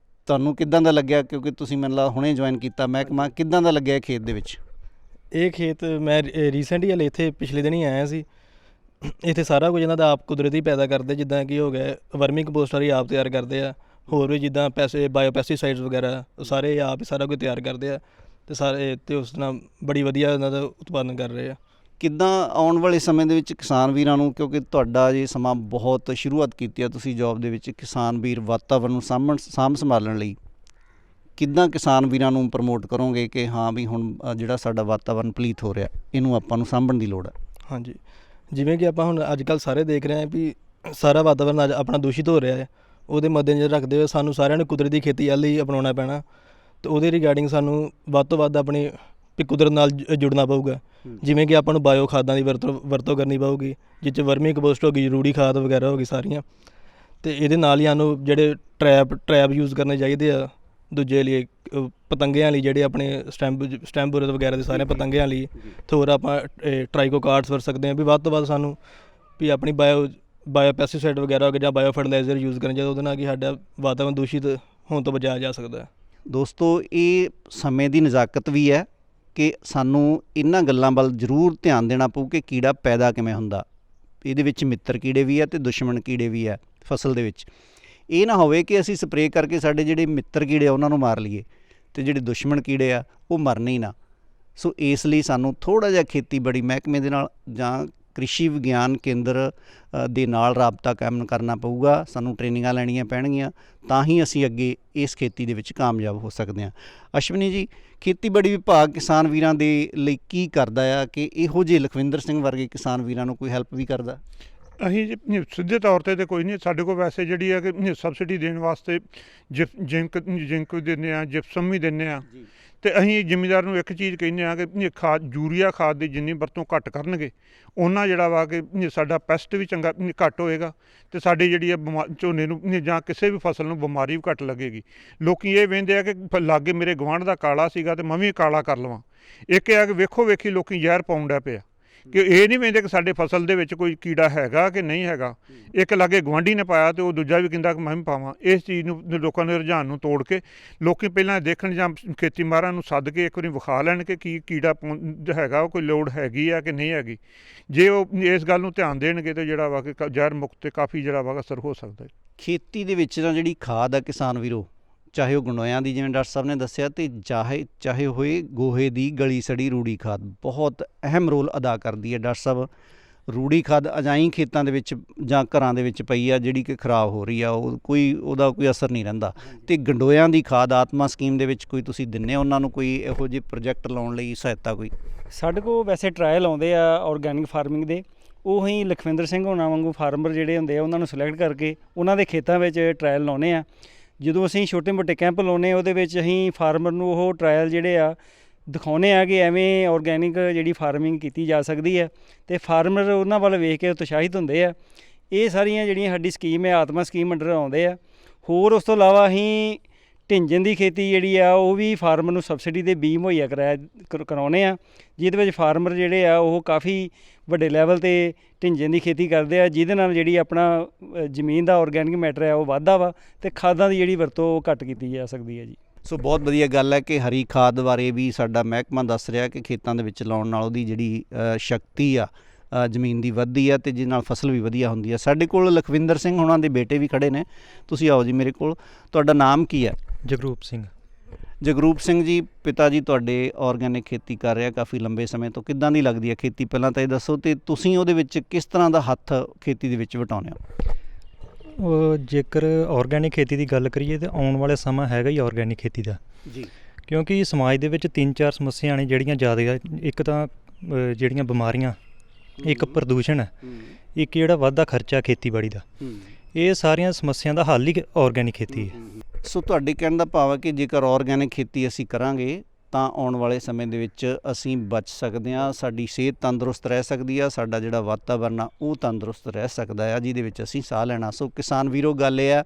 S1: ਤੁਹਾਨੂੰ ਕਿੱਦਾਂ ਦਾ ਲੱਗਿਆ, ਕਿਉਂਕਿ ਤੁਸੀਂ ਮੈਨੂੰ ਲੱਗਦਾ ਹੁਣੇ ਜੁਆਇਨ ਕੀਤਾ ਮਹਿਕਮਾ, ਕਿੱਦਾਂ ਦਾ ਲੱਗਿਆ ਖੇਤ ਦੇ ਵਿੱਚ?
S5: ਇਹ ਖੇਤ ਮੈਂ ਰੀਸੈਂਟ ਹੀ ਹਲੇ ਇੱਥੇ ਪਿਛਲੇ ਦਿਨ ਹੀ ਆਇਆ ਸੀ। ਇੱਥੇ ਸਾਰਾ ਕੁਝ ਇਹਨਾਂ ਦਾ ਆਪ ਕੁਦਰਤੀ ਪੈਦਾ ਕਰਦੇ, ਜਿੱਦਾਂ ਕਿ ਹੋ ਗਿਆ ਵਰਮੀ ਕੰਪੋਸਟਰ ਹੀ ਆਪ ਤਿਆਰ ਕਰਦੇ ਆ, ਹੋਰ ਵੀ ਜਿੱਦਾਂ ਬਾਇਓ ਪੈਸਟੀਸਾਈਡਸ ਵਗੈਰਾ ਸਾਰੇ ਆਪ ਸਾਰਾ ਕੁਝ ਤਿਆਰ ਕਰਦੇ ਆ ਅਤੇ ਉਸ ਨਾਲ ਬੜੀ ਵਧੀਆ ਇਹਨਾਂ ਦਾ ਉਤਪਾਦਨ ਕਰ ਰਹੇ ਆ।
S1: ਕਿੱਦਾਂ ਆਉਣ ਵਾਲੇ ਸਮੇਂ ਦੇ ਵਿੱਚ ਕਿਸਾਨ ਵੀਰਾਂ ਨੂੰ, ਕਿਉਂਕਿ ਤੁਹਾਡਾ ਇਹ ਸਮਾਂ ਬਹੁਤ ਸ਼ੁਰੂਆਤ ਕੀਤੀ ਆ ਤੁਸੀਂ ਜੋਬ ਦੇ ਵਿੱਚ, ਕਿਸਾਨ ਵੀਰ ਵਾਤਾਵਰਨ ਨੂੰ ਸਾਂਭ ਸੰਭਾਲਣ ਲਈ ਕਿੱਦਾਂ ਕਿਸਾਨ ਵੀਰਾਂ ਨੂੰ ਪ੍ਰਮੋਟ ਕਰੋਗੇ ਕਿ ਹਾਂ ਵੀ ਹੁਣ ਜਿਹੜਾ ਸਾਡਾ ਵਾਤਾਵਰਨ ਪਲੀਤ ਹੋ ਰਿਹਾ ਇਹਨੂੰ ਆਪਾਂ ਨੂੰ ਸਾਂਭਣ ਦੀ ਲੋੜ ਹੈ?
S5: ਹਾਂਜੀ, ਜਿਵੇਂ ਕਿ ਆਪਾਂ ਹੁਣ ਅੱਜ ਕੱਲ੍ਹ ਸਾਰੇ ਦੇਖ ਰਹੇ ਹਾਂ ਵੀ ਸਾਰਾ ਵਾਤਾਵਰਨ ਅੱਜ ਆਪਣਾ ਦੂਸ਼ਿਤ ਹੋ ਰਿਹਾ ਹੈ। ਉਹਦੇ ਮੱਦੇਨਜ਼ਰ ਰੱਖਦੇ ਹੋਏ ਸਾਨੂੰ ਸਾਰਿਆਂ ਨੂੰ ਕੁਦਰਤੀ ਖੇਤੀ ਵੱਲ ਹੀ ਅਪਣਾਉਣਾ ਪੈਣਾ, ਅਤੇ ਉਹਦੇ ਰਿਗਾਰਡਿੰਗ ਸਾਨੂੰ ਵੱਧ ਤੋਂ ਵੱਧ ਆਪਣੀ ਕੁਦਰਤ ਨਾਲ ਜੁੜਨਾ ਪਊਗਾ। ਜਿਵੇਂ ਕਿ ਆਪਾਂ ਨੂੰ ਬਾਇਓ ਖਾਦਾਂ ਦੀ ਵਰਤੋਂ ਕਰਨੀ ਪਊਗੀ, ਜਿਸ 'ਚ ਵਰਮੀ ਕੰਪੋਸਟ ਹੋ ਗਈ, ਰੂੜੀ ਖਾਦ ਵਗੈਰਾ ਹੋ ਗਈ ਸਾਰੀਆਂ। ਅਤੇ ਇਹਦੇ ਨਾਲ ਹੀ ਸਾਨੂੰ ਜਿਹੜੇ ਟਰੈਪ ਯੂਜ਼ ਕਰਨੇ ਚਾਹੀਦੇ ਆ ਦੂਜੇ ਲਈ, ਪਤੰਗਿਆਂ ਲਈ, ਜਿਹੜੇ ਆਪਣੇ ਸਟੈਂਬੁਰਤ ਵਗੈਰਾ ਦੇ ਸਾਰੇ ਪਤੰਗਿਆਂ ਲਈ। ਅਤੇ ਹੋਰ ਆਪਾਂ ਟਰਾਈਕੋ ਕਾਰਡਸ ਵਰਤ ਸਕਦੇ ਹਾਂ ਵੀ ਵੱਧ ਤੋਂ ਵੱਧ ਸਾਨੂੰ ਵੀ ਆਪਣੀ ਬਾਇਓ ਪੈਸਟੀਸਾਈਡ ਵਗੈਰਾ ਹੋ ਗਏ ਜਾਂ ਬਾਇਓ ਫਰਟੀਲਾਈਜ਼ਰ ਯੂਜ਼ ਕਰਨੇ ਚਾਹੀਦੇ, ਉਹਦੇ ਨਾਲ ਕਿ ਸਾਡਾ ਵਾਤਾਵਰਨ ਦੂਸ਼ਿਤ ਹੋਣ ਤੋਂ ਬਚਾਇਆ ਜਾ ਸਕਦਾ ਹੈ।
S1: ਦੋਸਤੋ, ਇਹ ਸਮੇਂ ਦੀ ਨਜ਼ਾਕਤ ਵੀ ਹੈ ਕਿ ਸਾਨੂੰ ਇਹਨਾਂ ਗੱਲਾਂ ਵੱਲ ਜ਼ਰੂਰ ਧਿਆਨ ਦੇਣਾ ਪਊ ਕਿ ਕੀੜਾ ਪੈਦਾ ਕਿਵੇਂ ਹੁੰਦਾ। ਇਹਦੇ ਵਿੱਚ ਮਿੱਤਰ ਕੀੜੇ ਵੀ ਆ ਅਤੇ ਦੁਸ਼ਮਣ ਕੀੜੇ ਵੀ ਆ ਫਸਲ ਦੇ ਵਿੱਚ। ਇਹ ਨਾ ਹੋਵੇ ਕਿ ਅਸੀਂ ਸਪਰੇਅ ਕਰਕੇ ਸਾਡੇ ਜਿਹੜੇ ਮਿੱਤਰ ਕੀੜੇ ਆ ਉਹਨਾਂ ਨੂੰ ਮਾਰ ਲਈਏ ਅਤੇ ਜਿਹੜੇ ਦੁਸ਼ਮਣ ਕੀੜੇ ਆ ਉਹ ਮਰਨ ਹੀ ਨਾ। ਸੋ ਇਸ ਲਈ ਸਾਨੂੰ ਥੋੜ੍ਹਾ ਜਿਹਾ ਖੇਤੀਬਾੜੀ ਮਹਿਕਮੇ ਦੇ ਨਾਲ ਜਾਂ ਕ੍ਰਿਸ਼ੀ ਵਿਗਿਆਨ ਕੇਂਦਰ ਦੇ ਨਾਲ ਰਾਬਤਾ ਕਾਇਮ ਕਰਨਾ ਪਊਗਾ। ਸਾਨੂੰ ਟ੍ਰੇਨਿੰਗਾਂ ਲੈਣੀਆਂ ਪੈਣਗੀਆਂ, ਤਾਂ ਹੀ ਅਸੀਂ ਅੱਗੇ ਇਸ ਖੇਤੀ ਦੇ ਵਿੱਚ ਕਾਮਯਾਬ ਹੋ ਸਕਦੇ ਹਾਂ। ਅਸ਼ਵਨੀ ਜੀ, ਖੇਤੀਬਾੜੀ ਵਿਭਾਗ ਕਿਸਾਨ ਵੀਰਾਂ ਦੇ ਲਈ ਕੀ ਕਰਦਾ ਆ ਕਿ ਇਹੋ ਜਿਹੇ ਲਖਵਿੰਦਰ ਸਿੰਘ ਵਰਗੇ ਕਿਸਾਨ ਵੀਰਾਂ ਨੂੰ ਕੋਈ ਹੈਲਪ ਵੀ ਕਰਦਾ?
S3: ਅਸੀਂ ਜੀ ਸਿੱਧੇ ਤੌਰ 'ਤੇ ਕੋਈ ਨਹੀਂ, ਸਾਡੇ ਕੋਲ ਵੈਸੇ ਜਿਹੜੀ ਹੈ ਕਿ ਸਬਸਿਡੀ ਦੇਣ ਵਾਸਤੇ ਜਿੰਕ ਵੀ ਦਿੰਦੇ ਹਾਂ, ਜਿਪਸਮ ਵੀ ਦਿੰਦੇ ਹਾਂ। ਅਤੇ ਅਸੀਂ ਜ਼ਿਮੀਂਦਾਰ ਨੂੰ ਇੱਕ ਚੀਜ਼ ਕਹਿੰਦੇ ਹਾਂ ਕਿ ਯੂਰੀਆ ਖਾਦ ਦੀ ਜਿੰਨੀ ਵਰਤੋਂ ਘੱਟ ਕਰਨਗੇ ਉਹਨਾਂ ਜਿਹੜਾ ਵਾ ਕਿ ਸਾਡਾ ਪੈਸਟ ਵੀ ਚੰਗਾ ਘੱਟ ਹੋਏਗਾ ਅਤੇ ਸਾਡੀ ਜਿਹੜੀ ਹੈ ਝੋਨੇ ਨੂੰ ਜਾਂ ਕਿਸੇ ਵੀ ਫਸਲ ਨੂੰ ਬਿਮਾਰੀ ਵੀ ਘੱਟ ਲੱਗੇਗੀ। ਲੋਕ ਇਹ ਵਹਿੰਦੇ ਆ ਕਿ ਲਾਗੇ ਮੇਰੇ ਗੁਆਂਢ ਦਾ ਕਾਲਾ ਸੀਗਾ ਅਤੇ ਮੈਂ ਵੀ ਕਾਲਾ ਕਰ ਲਵਾਂ। ਇੱਕ ਇਹ ਆ ਕਿ ਵੇਖੋ ਵੇਖੀ ਲੋਕ ਜ਼ਹਿਰ ਪਾਉਣ ਡਿਆ ਪਿਆ, ਕਿ ਇਹ ਨਹੀਂ ਵੇਖਦੇ ਕਿ ਸਾਡੇ ਫਸਲ ਦੇ ਵਿੱਚ ਕੋਈ ਕੀੜਾ ਹੈਗਾ ਕਿ ਨਹੀਂ ਹੈਗਾ। ਇੱਕ ਲਾਗੇ ਗੁਆਂਢੀ ਨੇ ਪਾਇਆ ਅਤੇ ਉਹ ਦੂਜਾ ਵੀ ਕਹਿੰਦਾ ਕਿ ਮੈਂ ਵੀ ਪਾਵਾਂ। ਇਸ ਚੀਜ਼ ਨੂੰ ਲੋਕਾਂ ਦੇ ਰੁਝਾਨ ਨੂੰ ਤੋੜ ਕੇ ਲੋਕ ਪਹਿਲਾਂ ਦੇਖਣ ਜਾਂ ਖੇਤੀ ਮਾਹਰਾਂ ਨੂੰ ਸੱਦ ਕੇ ਇੱਕ ਵਾਰੀ ਵਿਖਾ ਲੈਣ ਕਿ ਕੀ ਕੀੜਾ ਹੈਗਾ, ਕੋਈ ਲੋੜ ਹੈਗੀ ਆ ਕਿ ਨਹੀਂ ਹੈਗੀ। ਜੇ ਉਹ ਇਸ ਗੱਲ ਨੂੰ ਧਿਆਨ ਦੇਣਗੇ ਤਾਂ ਜਿਹੜਾ ਵਾ ਕਿ ਜ਼ਹਿਰ ਮੁਕਤ 'ਤੇ ਕਾਫੀ ਜਿਹੜਾ ਵਾ ਅਸਰ ਹੋ ਸਕਦਾ ਹੈ।
S1: ਖੇਤੀ ਦੇ ਵਿੱਚ ਨਾ ਜਿਹੜੀ ਖਾਦ ਆ ਕਿਸਾਨ ਵੀਰੋ, ਚਾਹੇ ਉਹ ਗੰਡੋਇਆਂ ਦੀ ਜਿਵੇਂ ਡਾਕਟਰ ਸਾਹਿਬ ਨੇ ਦੱਸਿਆ, ਅਤੇ ਚਾਹੇ ਹੋਏ ਗੋਹੇ ਦੀ ਗਲੀ ਸੜੀ ਰੂੜੀ ਖਾਦ, ਬਹੁਤ ਅਹਿਮ ਰੋਲ ਅਦਾ ਕਰਦੀ ਹੈ। ਡਾਕਟਰ ਸਾਹਿਬ, ਰੂੜੀ ਖਾਦ ਅਜਾਈਂ ਖੇਤਾਂ ਦੇ ਵਿੱਚ ਜਾਂ ਘਰਾਂ ਦੇ ਵਿੱਚ ਪਈ ਆ ਜਿਹੜੀ ਕਿ ਖਰਾਬ ਹੋ ਰਹੀ ਆ, ਉਹਦਾ ਕੋਈ ਅਸਰ ਨਹੀਂ ਰਹਿੰਦਾ। ਅਤੇ ਗੰਡੋਇਆਂ ਦੀ ਖਾਦ ਆਤਮਾ ਸਕੀਮ ਦੇ ਵਿੱਚ ਕੋਈ ਤੁਸੀਂ ਦਿੰਦੇ ਹੋ ਉਹਨਾਂ ਨੂੰ ਕੋਈ ਇਹੋ ਜਿਹੇ ਪ੍ਰੋਜੈਕਟ ਲਾਉਣ ਲਈ ਸਹਾਇਤਾ ਕੋਈ?
S4: ਸਾਡੇ ਕੋਲ ਵੈਸੇ ਟਰਾਇਲ ਆਉਂਦੇ ਆ ਔਰਗੈਨਿਕ ਫਾਰਮਿੰਗ ਦੇ, ਉਹ ਅਸੀਂ ਲਖਵਿੰਦਰ ਸਿੰਘ ਹੋਣਾ ਵਾਂਗੂ ਫਾਰਮਰ ਜਿਹੜੇ ਹੁੰਦੇ ਆ ਉਹਨਾਂ ਨੂੰ ਸਿਲੈਕਟ ਕਰਕੇ ਉਹਨਾਂ ਦੇ ਖੇਤਾਂ ਵਿੱਚ ਟਰਾਇਲ ਲਾਉਂਦੇ ਆ। ਜਦੋਂ ਅਸੀਂ ਛੋਟੇ ਮੋਟੇ ਕੈਂਪ ਲਾਉਂਦੇ ਉਹਦੇ ਵਿੱਚ ਅਸੀਂ ਫਾਰਮਰ ਨੂੰ ਉਹ ਟਰਾਇਲ ਜਿਹੜੇ ਆ ਦਿਖਾਉਂਦੇ ਆ ਕਿ ਐਵੇਂ ਔਰਗੈਨਿਕ ਜਿਹੜੀ ਫਾਰਮਿੰਗ ਕੀਤੀ ਜਾ ਸਕਦੀ ਹੈ, ਅਤੇ ਫਾਰਮਰ ਉਹਨਾਂ ਵੱਲ ਵੇਖ ਕੇ ਉਤਸ਼ਾਹਿਤ ਹੁੰਦੇ ਆ। ਇਹ ਸਾਰੀਆਂ ਜਿਹੜੀਆਂ ਸਾਡੀ ਸਕੀਮ ਹੈ ਆਤਮਾ ਸਕੀਮ ਅੰਡਰ ਆਉਂਦੇ ਆ। ਹੋਰ ਉਸ ਤੋਂ ਇਲਾਵਾ ਅਸੀਂ ਢਿੰਜਣ ਦੀ ਖੇਤੀ ਜਿਹੜੀ ਆ ਉਹ ਵੀ ਫਾਰਮਰ ਨੂੰ ਸਬਸਿਡੀ ਦੇ ਬੀਜ ਮੁਹੱਈਆ ਕਰਾਉਂਦੇ ਆ, ਜਿਹਦੇ ਵਿੱਚ ਫਾਰਮਰ ਜਿਹੜੇ ਆ ਉਹ ਕਾਫੀ ਵੱਡੇ ਲੈਵਲ 'ਤੇ ਢਿੰਜਣ ਦੀ ਖੇਤੀ ਕਰਦੇ ਆ, ਜਿਹਦੇ ਨਾਲ ਜਿਹੜੀ ਆਪਣਾ ਜ਼ਮੀਨ ਦਾ ਔਰਗੈਨਿਕ ਮੈਟਰ ਹੈ ਉਹ ਵੱਧਦਾ ਵਾ ਅਤੇ ਖਾਦਾਂ ਦੀ ਜਿਹੜੀ ਵਰਤੋਂ ਉਹ ਘੱਟ ਕੀਤੀ ਜਾ ਸਕਦੀ ਹੈ ਜੀ।
S1: ਸੋ ਬਹੁਤ ਵਧੀਆ ਗੱਲ ਹੈ ਕਿ ਹਰੀ ਖਾਦ ਬਾਰੇ ਵੀ ਸਾਡਾ ਮਹਿਕਮਾ ਦੱਸ ਰਿਹਾ ਕਿ ਖੇਤਾਂ ਦੇ ਵਿੱਚ ਲਾਉਣ ਨਾਲ ਉਹਦੀ ਜਿਹੜੀ ਸ਼ਕਤੀ ਆ ਜ਼ਮੀਨ ਦੀ ਵੱਧਦੀ ਆ ਅਤੇ ਜਿਹਦੇ ਨਾਲ ਫਸਲ ਵੀ ਵਧੀਆ ਹੁੰਦੀ ਆ। ਸਾਡੇ ਕੋਲ ਲਖਵਿੰਦਰ ਸਿੰਘ ਹੋਣਾ ਦੇ ਬੇਟੇ ਵੀ ਖੜ੍ਹੇ ਨੇ, ਤੁਸੀਂ ਆਓ ਜੀ ਮੇਰੇ ਕੋਲ। ਤੁਹਾਡਾ ਨਾਮ ਕੀ ਹੈ?
S6: ਜਗਰੂਪ ਸਿੰਘ।
S1: ਜਗਰੂਪ ਸਿੰਘ ਜੀ, ਪਿਤਾ ਜੀ ਤੁਹਾਡੇ ਔਰਗੈਨਿਕ ਖੇਤੀ ਕਰ ਰਿਹਾ ਕਾਫੀ ਲੰਬੇ ਸਮੇਂ ਤੋਂ, ਕਿੱਦਾਂ ਦੀ ਲੱਗਦੀ ਹੈ ਖੇਤੀ? ਪਹਿਲਾਂ ਤਾਂ ਇਹ ਦੱਸੋ, ਅਤੇ ਤੁਸੀਂ ਉਹਦੇ ਵਿੱਚ ਕਿਸ ਤਰ੍ਹਾਂ ਦਾ ਹੱਥ ਖੇਤੀ ਦੇ ਵਿੱਚ ਵਟਾਉਂਦੇ ਹੋ?
S6: ਜੇਕਰ ਔਰਗੈਨਿਕ ਖੇਤੀ ਦੀ ਗੱਲ ਕਰੀਏ ਤਾਂ ਆਉਣ ਵਾਲਾ ਸਮਾਂ ਹੈਗਾ ਹੀ ਔਰਗੈਨਿਕ ਖੇਤੀ ਦਾ
S1: ਜੀ,
S6: ਕਿਉਂਕਿ ਸਮਾਜ ਦੇ ਵਿੱਚ 3-4 ਸਮੱਸਿਆ ਨੇ ਜਿਹੜੀਆਂ ਜ਼ਿਆਦਾ। ਇੱਕ ਤਾਂ ਜਿਹੜੀਆਂ ਬਿਮਾਰੀਆਂ, ਇੱਕ ਪ੍ਰਦੂਸ਼ਣ ਹੈ, ਇੱਕ ਜਿਹੜਾ ਵੱਧਦਾ ਖਰਚਾ ਖੇਤੀਬਾੜੀ ਦਾ। ਇਹ ਸਾਰੀਆਂ ਸਮੱਸਿਆ ਦਾ ਹੱਲ ਹੀ ਔਰਗੈਨਿਕ ਖੇਤੀ ਹੈ।
S1: ਸੋ ਤੁਹਾਡੇ ਕਹਿਣ ਦਾ ਭਾਵ ਹੈ ਕਿ ਜੇਕਰ ਔਰਗੈਨਿਕ ਖੇਤੀ ਅਸੀਂ ਕਰਾਂਗੇ ਤਾਂ ਆਉਣ ਵਾਲੇ ਸਮੇਂ ਦੇ ਵਿੱਚ ਅਸੀਂ ਬਚ ਸਕਦੇ ਹਾਂ, ਸਾਡੀ ਸਿਹਤ ਤੰਦਰੁਸਤ ਰਹਿ ਸਕਦੀ ਆ, ਸਾਡਾ ਜਿਹੜਾ ਵਾਤਾਵਰਨ ਆ ਉਹ ਤੰਦਰੁਸਤ ਰਹਿ ਸਕਦਾ ਆ, ਜਿਹਦੇ ਵਿੱਚ ਅਸੀਂ ਸਾਹ ਲੈਣਾ। ਸੋ ਕਿਸਾਨ ਵੀਰੋ, ਗੱਲ ਇਹ ਆ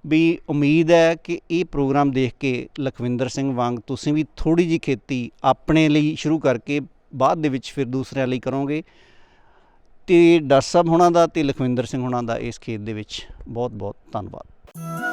S1: ਵੀ ਉਮੀਦ ਹੈ ਕਿ ਇਹ ਪ੍ਰੋਗਰਾਮ ਦੇਖ ਕੇ ਲਖਵਿੰਦਰ ਸਿੰਘ ਵਾਂਗ ਤੁਸੀਂ ਵੀ ਥੋੜ੍ਹੀ ਜਿਹੀ ਖੇਤੀ ਆਪਣੇ ਲਈ ਸ਼ੁਰੂ ਕਰਕੇ ਬਾਅਦ ਦੇ ਵਿੱਚ ਫਿਰ ਦੂਸਰਿਆਂ ਲਈ ਕਰੋਗੇ। ਅਤੇ ਡਾਕਟਰ ਸਾਹਿਬ ਹੋਣਾ ਦਾ ਅਤੇ ਲਖਵਿੰਦਰ ਸਿੰਘ ਹੋਣਾ ਦਾ ਇਸ ਖੇਤ ਦੇ ਵਿੱਚ ਬਹੁਤ ਬਹੁਤ ਧੰਨਵਾਦ।